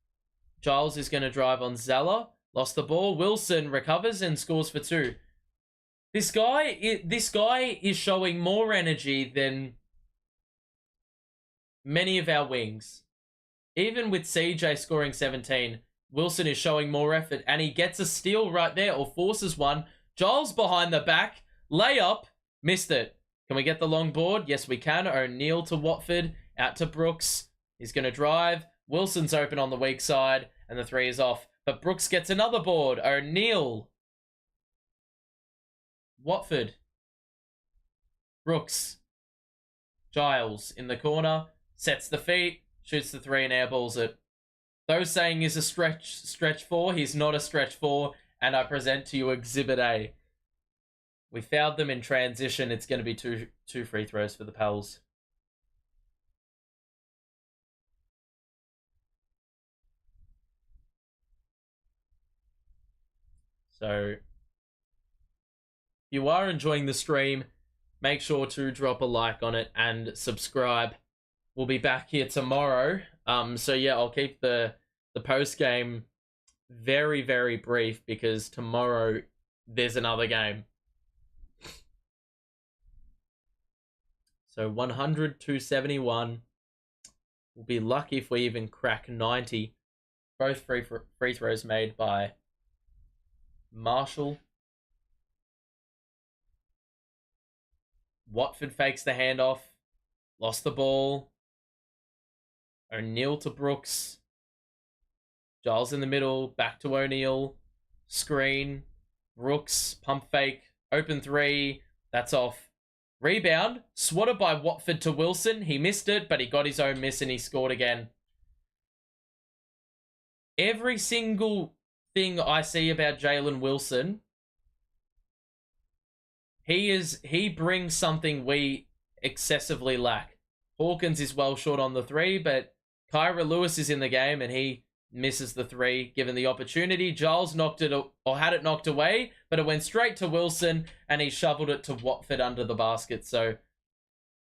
S1: Giles is going to drive on Zeller. Lost the ball. Wilson recovers and scores for two. This guy is showing more energy than many of our wings. Even with CJ scoring 17, Wilson is showing more effort, and he gets a steal right there, or forces one. Giles behind the back. Layup. Missed it. Can we get the long board? Yes, we can. O'Neal to Watford. Out to Brooks. He's going to drive. Wilson's open on the weak side, and the three is off. But Brooks gets another board. O'Neal. Watford. Brooks. Giles in the corner. Sets the feet. Shoots the three and airballs it. Those saying is a stretch four. He's not a stretch four. And I present to you Exhibit A. We fouled them in transition. It's going to be two free throws for the Pels. So, if you are enjoying the stream, make sure to drop a like on it and subscribe. We'll be back here tomorrow. So yeah, I'll keep the post game very, very brief because tomorrow there's another game. So 100 to 71. We'll be lucky if we even crack 90. Both free throws made by Marshall. Watford fakes the handoff. Lost the ball. O'Neal to Brooks. Giles in the middle. Back to O'Neal. Screen. Brooks. Pump fake. Open three. That's off. Rebound. Swatted by Watford to Wilson. He missed it, but he got his own miss and he scored again. Every single thing I see about Jalen Wilson, he brings something we excessively lack. Hawkins is well short on the three, but Kyra Lewis is in the game and he misses the three given the opportunity. Giles knocked it, or had it knocked away, but it went straight to Wilson and he shoveled it to Watford under the basket. So,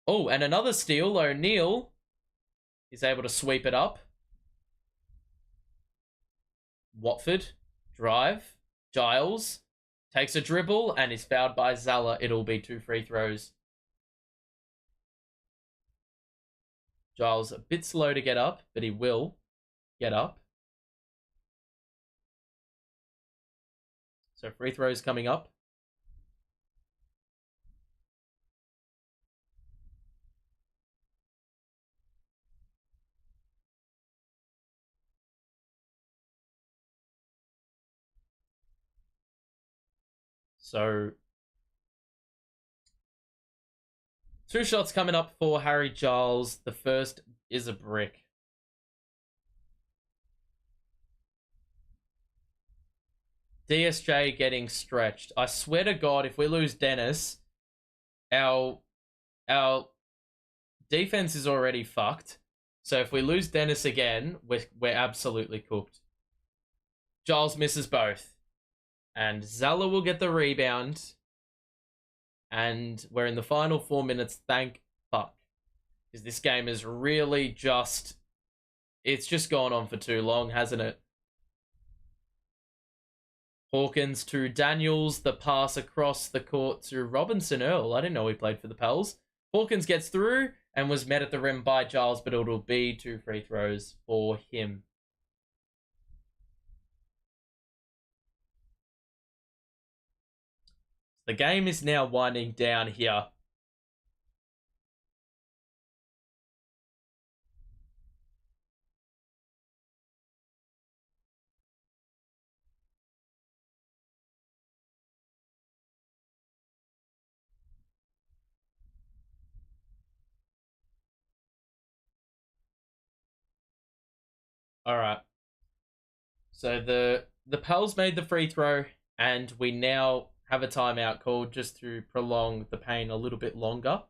S1: oh, and another steal. O'Neal is able to sweep it up. Watford drive. Giles takes a dribble and is fouled by Zala. It'll be two free throws. Giles a bit slow to get up, but he will get up. So free throws coming up. So, two shots coming up for Harry Giles. The first is a brick. DSJ getting stretched. I swear to God, if we lose Dennis, our defense is already fucked. So if we lose Dennis again, we're absolutely cooked. Giles misses both. And Zella will get the rebound. And we're in the final 4 minutes. Thank fuck. Because this game is really just... It's just gone on for too long, hasn't it? Hawkins to Daniels. The pass across the court to Robinson Earl. I didn't know he played for the Pels. Hawkins gets through and was met at the rim by Giles, but it'll be 2 free throws for him. The game is now winding down here. All right. So the Pels made the free throw, and we now have a timeout called just to prolong the pain a little bit longer.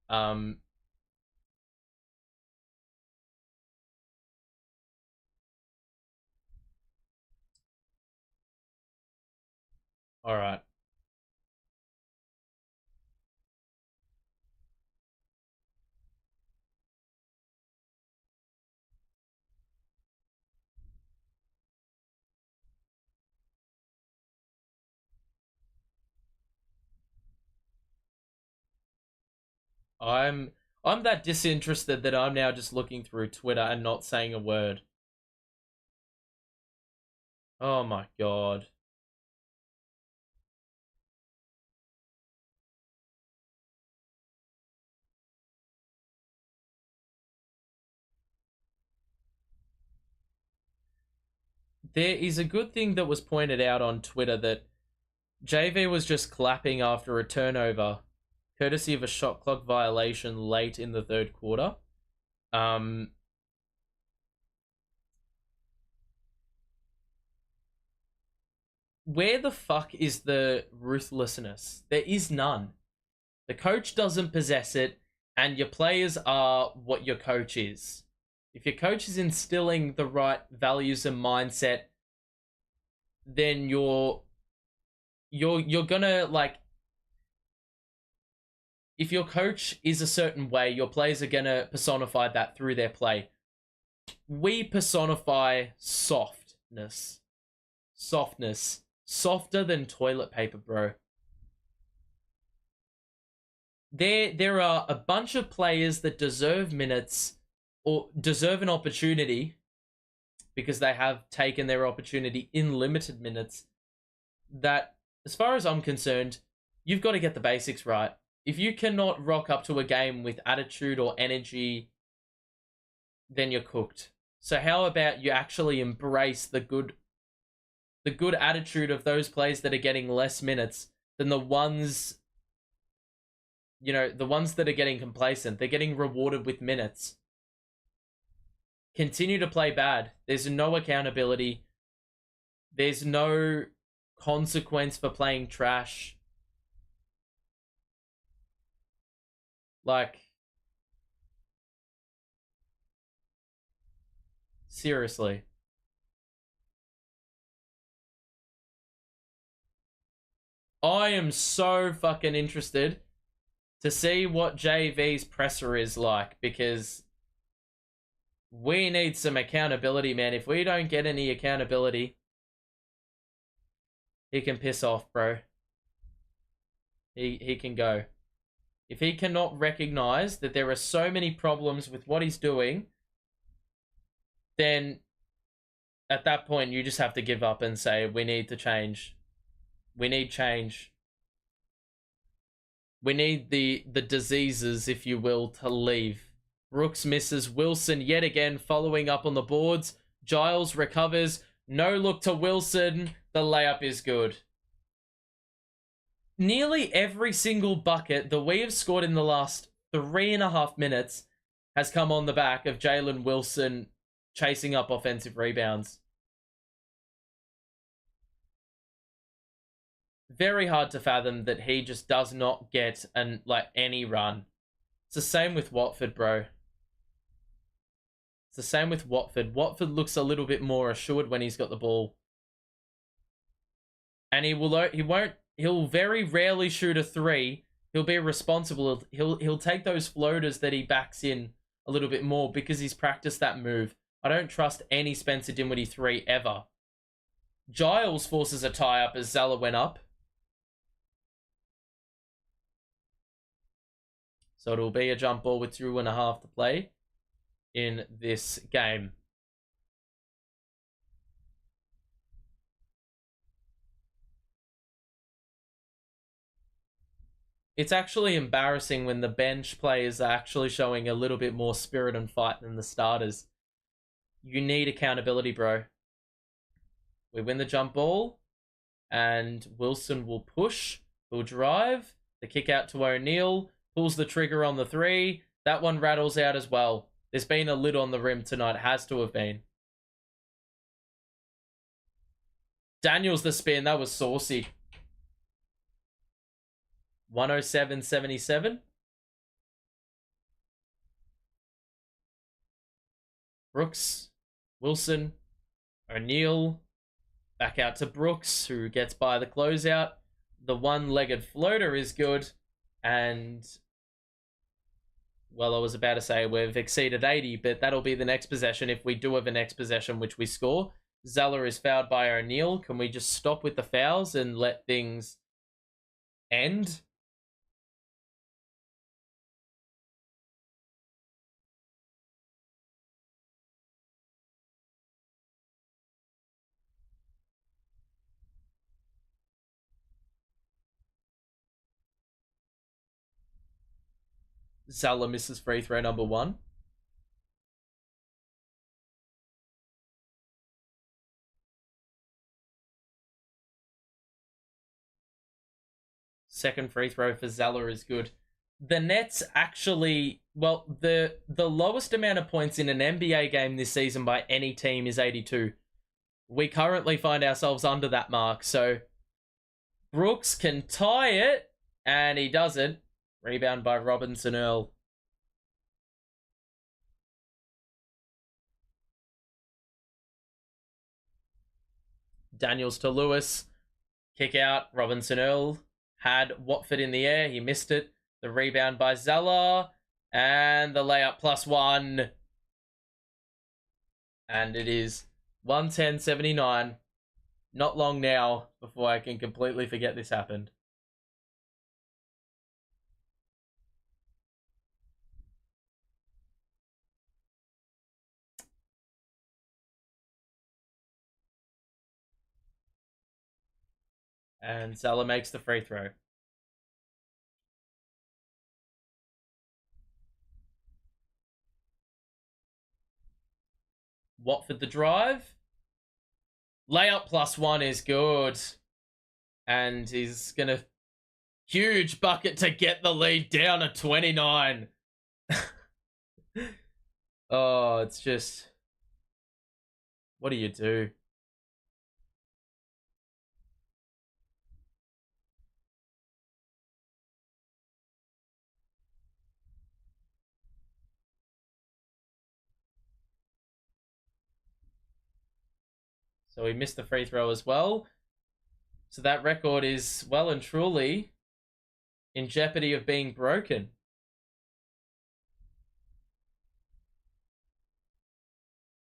S1: All right. I'm that disinterested that I'm now just looking through Twitter and not saying a word. Oh my God. There is a good thing that was pointed out on Twitter that JV was just clapping after a turnover, courtesy of a shot clock violation late in the third quarter. Where the fuck is the ruthlessness? There is none. The coach doesn't possess it, and your players are what your coach is. If your coach is instilling the right values and mindset, then you're gonna, like, if your coach is a certain way, your players are gonna personify that through their play. We personify softness. Softness. Softer than toilet paper, bro. There are a bunch of players that deserve minutes or deserve an opportunity because they have taken their opportunity in limited minutes, that, as far as I'm concerned, you've got to get the basics right. If you cannot rock up to a game with attitude or energy, then you're cooked. So how about you actually embrace the good attitude of those players that are getting less minutes than the ones, the ones that are getting complacent. They're getting rewarded with minutes. Continue to play bad. There's no accountability. There's no consequence for playing trash. Like, seriously. I am so fucking interested to see what JV's presser is like, because we need some accountability, man. If we don't get any accountability, he can piss off, bro. He can go. If he cannot recognize that there are so many problems with what he's doing, then at that point you just have to give up and say, we need to change. We need change. We need the diseases, if you will, to leave. Brooks misses. Wilson yet again following up on the boards. Giles recovers. No look to Wilson. The layup is good. Nearly every single bucket that we have scored in the last 3.5 minutes has come on the back of Jalen Wilson chasing up offensive rebounds. very hard to fathom that he just does not get any run. It's the same with Watford, bro. It's the same with Watford. Watford looks a little bit more assured when he's got the ball. And he'll very rarely shoot a three. He'll be responsible. He'll take those floaters that he backs in a little bit more because he's practiced that move. I don't trust any Spencer Dinwiddie 3 ever. Giles forces a tie-up as Zeller went up. So it'll be a jump ball with 2.5 to play in this game. It's actually embarrassing when the bench players are actually showing a little bit more spirit and fight than the starters. You need accountability, bro. We win the jump ball, and Wilson will push. He'll drive. The kick out to O'Neal. Pulls the trigger on the 3. That one rattles out as well. There's been a lid on the rim tonight. Has to have been. Daniels the spin. That was saucy. 107.77. Brooks, Wilson, O'Neal. Back out to Brooks, who gets by the closeout. The one-legged floater is good. And, well, I was about to say we've exceeded 80, but that'll be the next possession if we do have a next possession, which we score. Zeller is fouled by O'Neal. Can we just stop with the fouls and let things end? Zeller misses free throw number 1. Second free throw for Zeller is good. The Nets actually, well, the lowest amount of points in an NBA game this season by any team is 82. We currently find ourselves under that mark, so Brooks can tie it, and he doesn't. Rebound by Robinson Earl. Daniels to Lewis. Kick out. Robinson Earl had Watford in the air. He missed it. The rebound by Zeller. And the layup +1. And it is 110.79. Not long now before I can completely forget this happened. And Zeller makes the free throw. Watford the drive. Layup +1 is good. And he's going to... Huge bucket to get the lead down to 29. Oh, it's just... What do you do? So he missed the free throw as well. So that record is well and truly in jeopardy of being broken.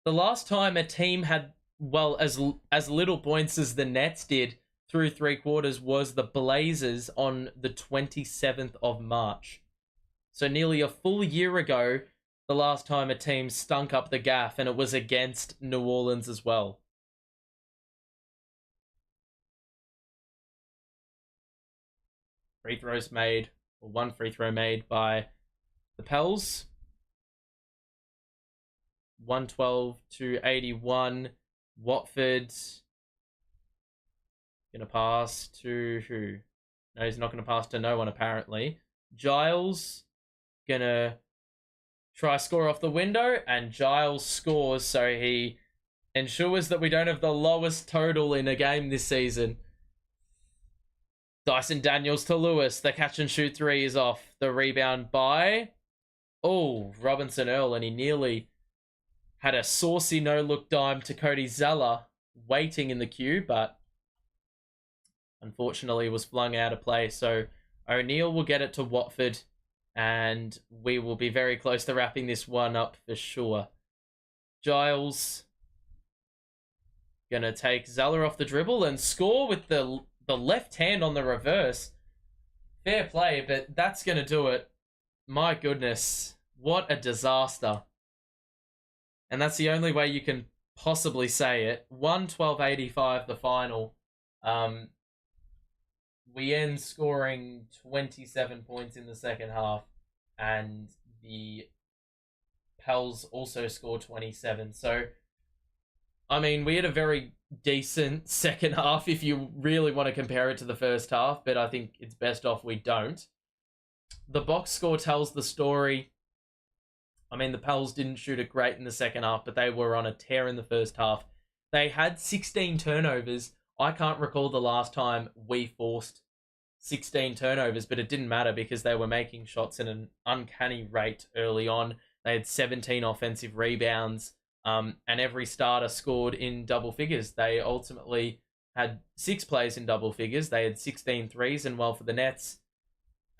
S1: The last time a team had, well, as little points as the Nets did through 3 quarters was the Blazers on the 27th of March. So nearly a full year ago, the last time a team stunk up the gaff, and it was against New Orleans as well. Free throws made, or 1 free throw made by the Pels. 112-81. Watford gonna pass to who? No, he's not gonna pass to no one apparently. Giles gonna try score off the window, and Giles scores, so he ensures that we don't have the lowest total in a game this season. Dyson Daniels to Lewis. The catch and shoot three is off. The rebound by... Oh, Robinson Earl, and he nearly had a saucy no-look dime to Cody Zeller waiting in the queue, but unfortunately was flung out of play. So O'Neal will get it to Watford, and we will be very close to wrapping this one up for sure. Giles gonna take Zeller off the dribble and score with the left hand on the reverse. Fair play, but that's gonna do it. My goodness, what a disaster. And that's the only way you can possibly say it. 112.85 the final. We end scoring 27 points in the second half, and the Pels also scored 27. So, I mean, we had a very decent second half if you really want to compare it to the first half, but I think it's best off we don't. The box score tells the story. I mean, the Pels didn't shoot it great in the second half, but they were on a tear in the first half. They had 16 turnovers. I can't recall the last time we forced 16 turnovers, but it didn't matter because they were making shots at an uncanny rate early on. They had 17 offensive rebounds, and every starter scored in double figures. They ultimately had 6 plays in double figures. They had 16 threes, and well, for the Nets,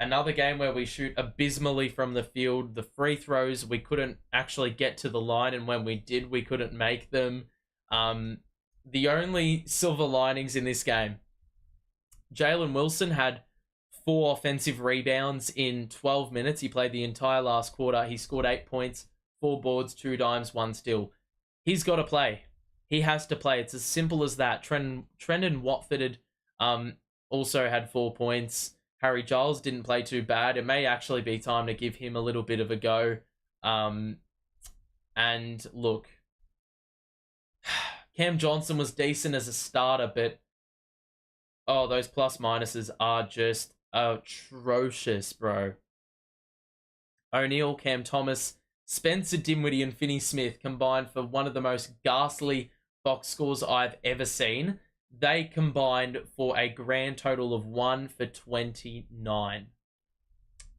S1: another game where we shoot abysmally from the field. The free throws, we couldn't actually get to the line, and when we did, we couldn't make them. The only silver linings in this game, Jalen Wilson had 4 offensive rebounds in 12 minutes. He played the entire last quarter. He scored 8 points, 4 boards, 2 dimes, 1 steal. He's got to play. He has to play. It's as simple as that. Trendon Watford also had 4 points. Harry Giles didn't play too bad. It may actually be time to give him a little bit of a go. And look, Cam Johnson was decent as a starter, but oh, those plus minuses are just atrocious, bro. O'Neal, Cam Thomas, Spencer Dinwiddie, and Finney Smith combined for one of the most ghastly box scores I've ever seen. They combined for a grand total of 1 for 29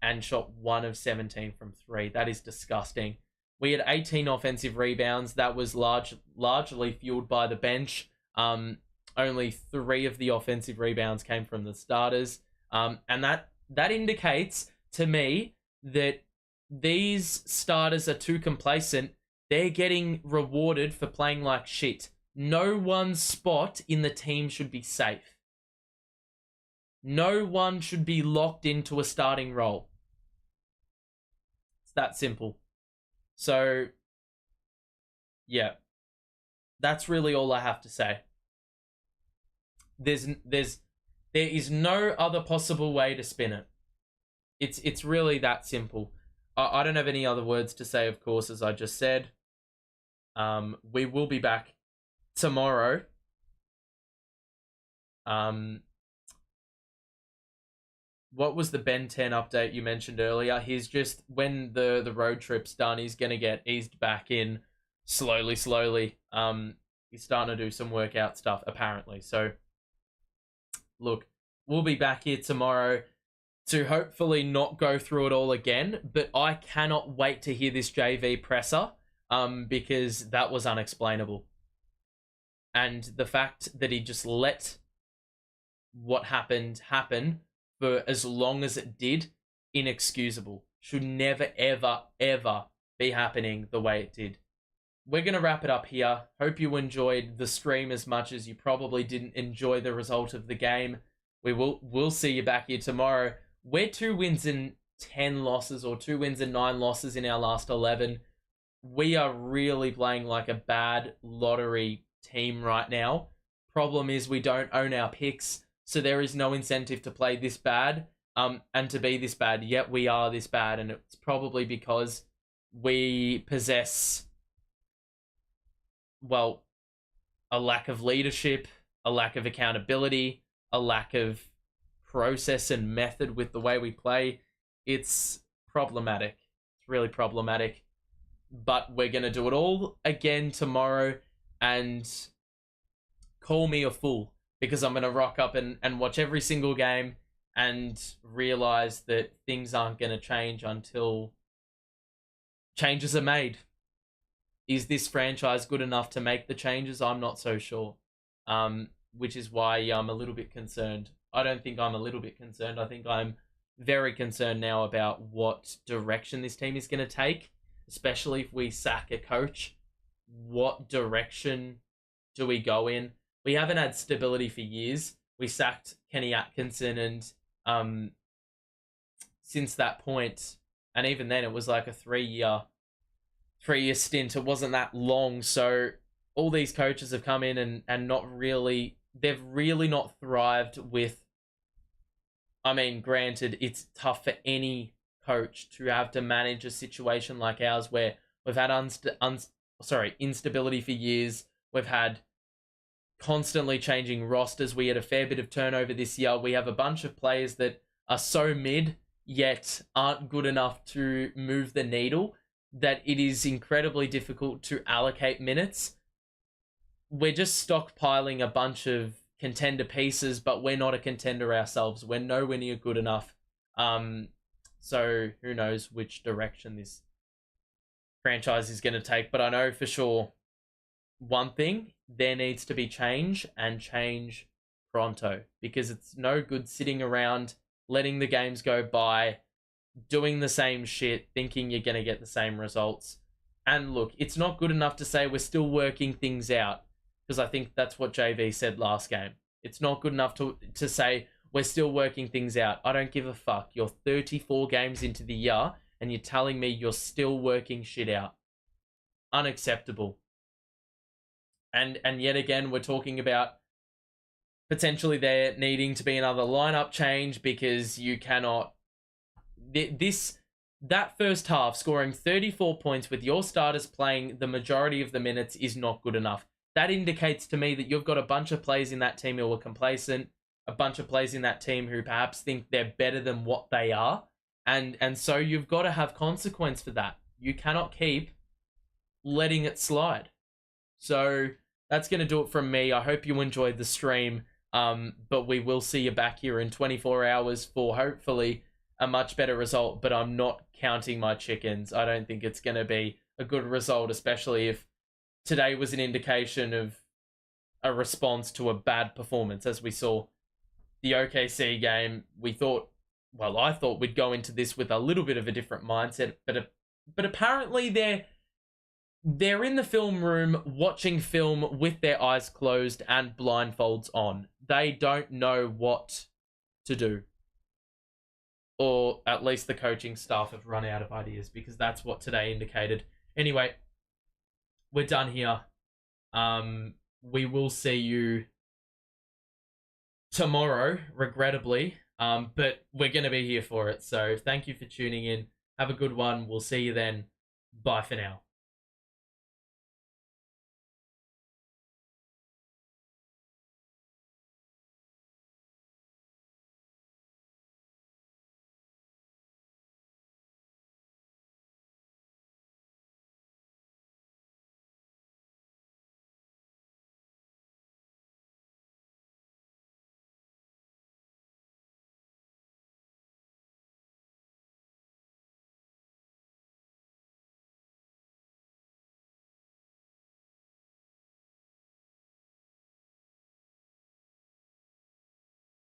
S1: and shot 1 of 17 from 3. That is disgusting. We had 18 offensive rebounds. That was largely fueled by the bench. Only 3 of the offensive rebounds came from the starters. And that indicates to me that these starters are too complacent. They're getting rewarded for playing like shit. No one spot in the team should be safe. No one should be locked into a starting role. It's that simple. So, yeah. That's really all I have to say. There is no other possible way to spin it. It's really that simple. I don't have any other words to say, of course, as I just said. We will be back tomorrow. What was the Ben 10 update you mentioned earlier? He's just, when the road trip's done, he's going to get eased back in slowly. He's starting to do some workout stuff, apparently. So, look, we'll be back here tomorrow to hopefully not go through it all again, but I cannot wait to hear this JV presser, because that was unexplainable. And the fact that he just let what happened happen for as long as it did, inexcusable. Should never, ever, ever be happening the way it did. We're going to wrap it up here. Hope you enjoyed the stream as much as you probably didn't enjoy the result of the game. We'll see you back here tomorrow. We're 2 wins and 10 losses, or 2 wins and 9 losses in our last 11. We are really playing like a bad lottery team right now. Problem is we don't own our picks, so there is no incentive to play this bad, and to be this bad. Yet we are this bad, and it's probably because we possess, well, a lack of leadership, a lack of accountability, a lack of process and method with the way we play. It's problematic. It's really problematic. But we're going to do it all again tomorrow, and call me a fool, because I'm going to rock up and watch every single game and realize that things aren't going to change until changes are made. Is this franchise good enough to make the changes? I'm not so sure. Which is why I'm a little bit concerned. I don't think I'm a little bit concerned. I think I'm very concerned now about what direction this team is going to take, especially if we sack a coach. What direction do we go in? We haven't had stability for years. We sacked Kenny Atkinson, and since that point, and even then it was like a three-year stint. It wasn't that long. So all these coaches have come in and not really, they've really not thrived with, I mean, granted, it's tough for any coach to have to manage a situation like ours where we've had instability for years. We've had constantly changing rosters. We had a fair bit of turnover this year. We have a bunch of players that are so mid, yet aren't good enough to move the needle, that it is incredibly difficult to allocate minutes. We're just stockpiling a bunch of contender pieces, but we're not a contender ourselves. We're nowhere near good enough. So who knows which direction this franchise is going to take. But I know for sure one thing, there needs to be change, and change pronto, because it's no good sitting around letting the games go by, doing the same shit, thinking you're going to get the same results. And look, it's not good enough to say we're still working things out, because I think that's what JV said last game. It's not good enough to say we're still working things out. I don't give a fuck. You're 34 games into the year and you're telling me you're still working shit out. Unacceptable. And yet again, we're talking about potentially there needing to be another lineup change, because you cannot... That first half, scoring 34 points with your starters playing the majority of the minutes, is not good enough. That indicates to me that you've got a bunch of players in that team who are complacent, a bunch of players in that team who perhaps think they're better than what they are. And so you've got to have consequence for that. You cannot keep letting it slide. So that's going to do it from me. I hope you enjoyed the stream. But we will see you back here in 24 hours for hopefully a much better result. But I'm not counting my chickens. I don't think it's going to be a good result, especially if today was an indication of a response to a bad performance. As we saw the OKC game, I thought we'd go into this with a little bit of a different mindset, but apparently they're in the film room watching film with their eyes closed and blindfolds on. They don't know what to do. Or at least the coaching staff have run out of ideas, because that's what today indicated. Anyway, we're done here. We will see you tomorrow, regrettably. But we're going to be here for it. So thank you for tuning in. Have a good one. We'll see you then. Bye for now.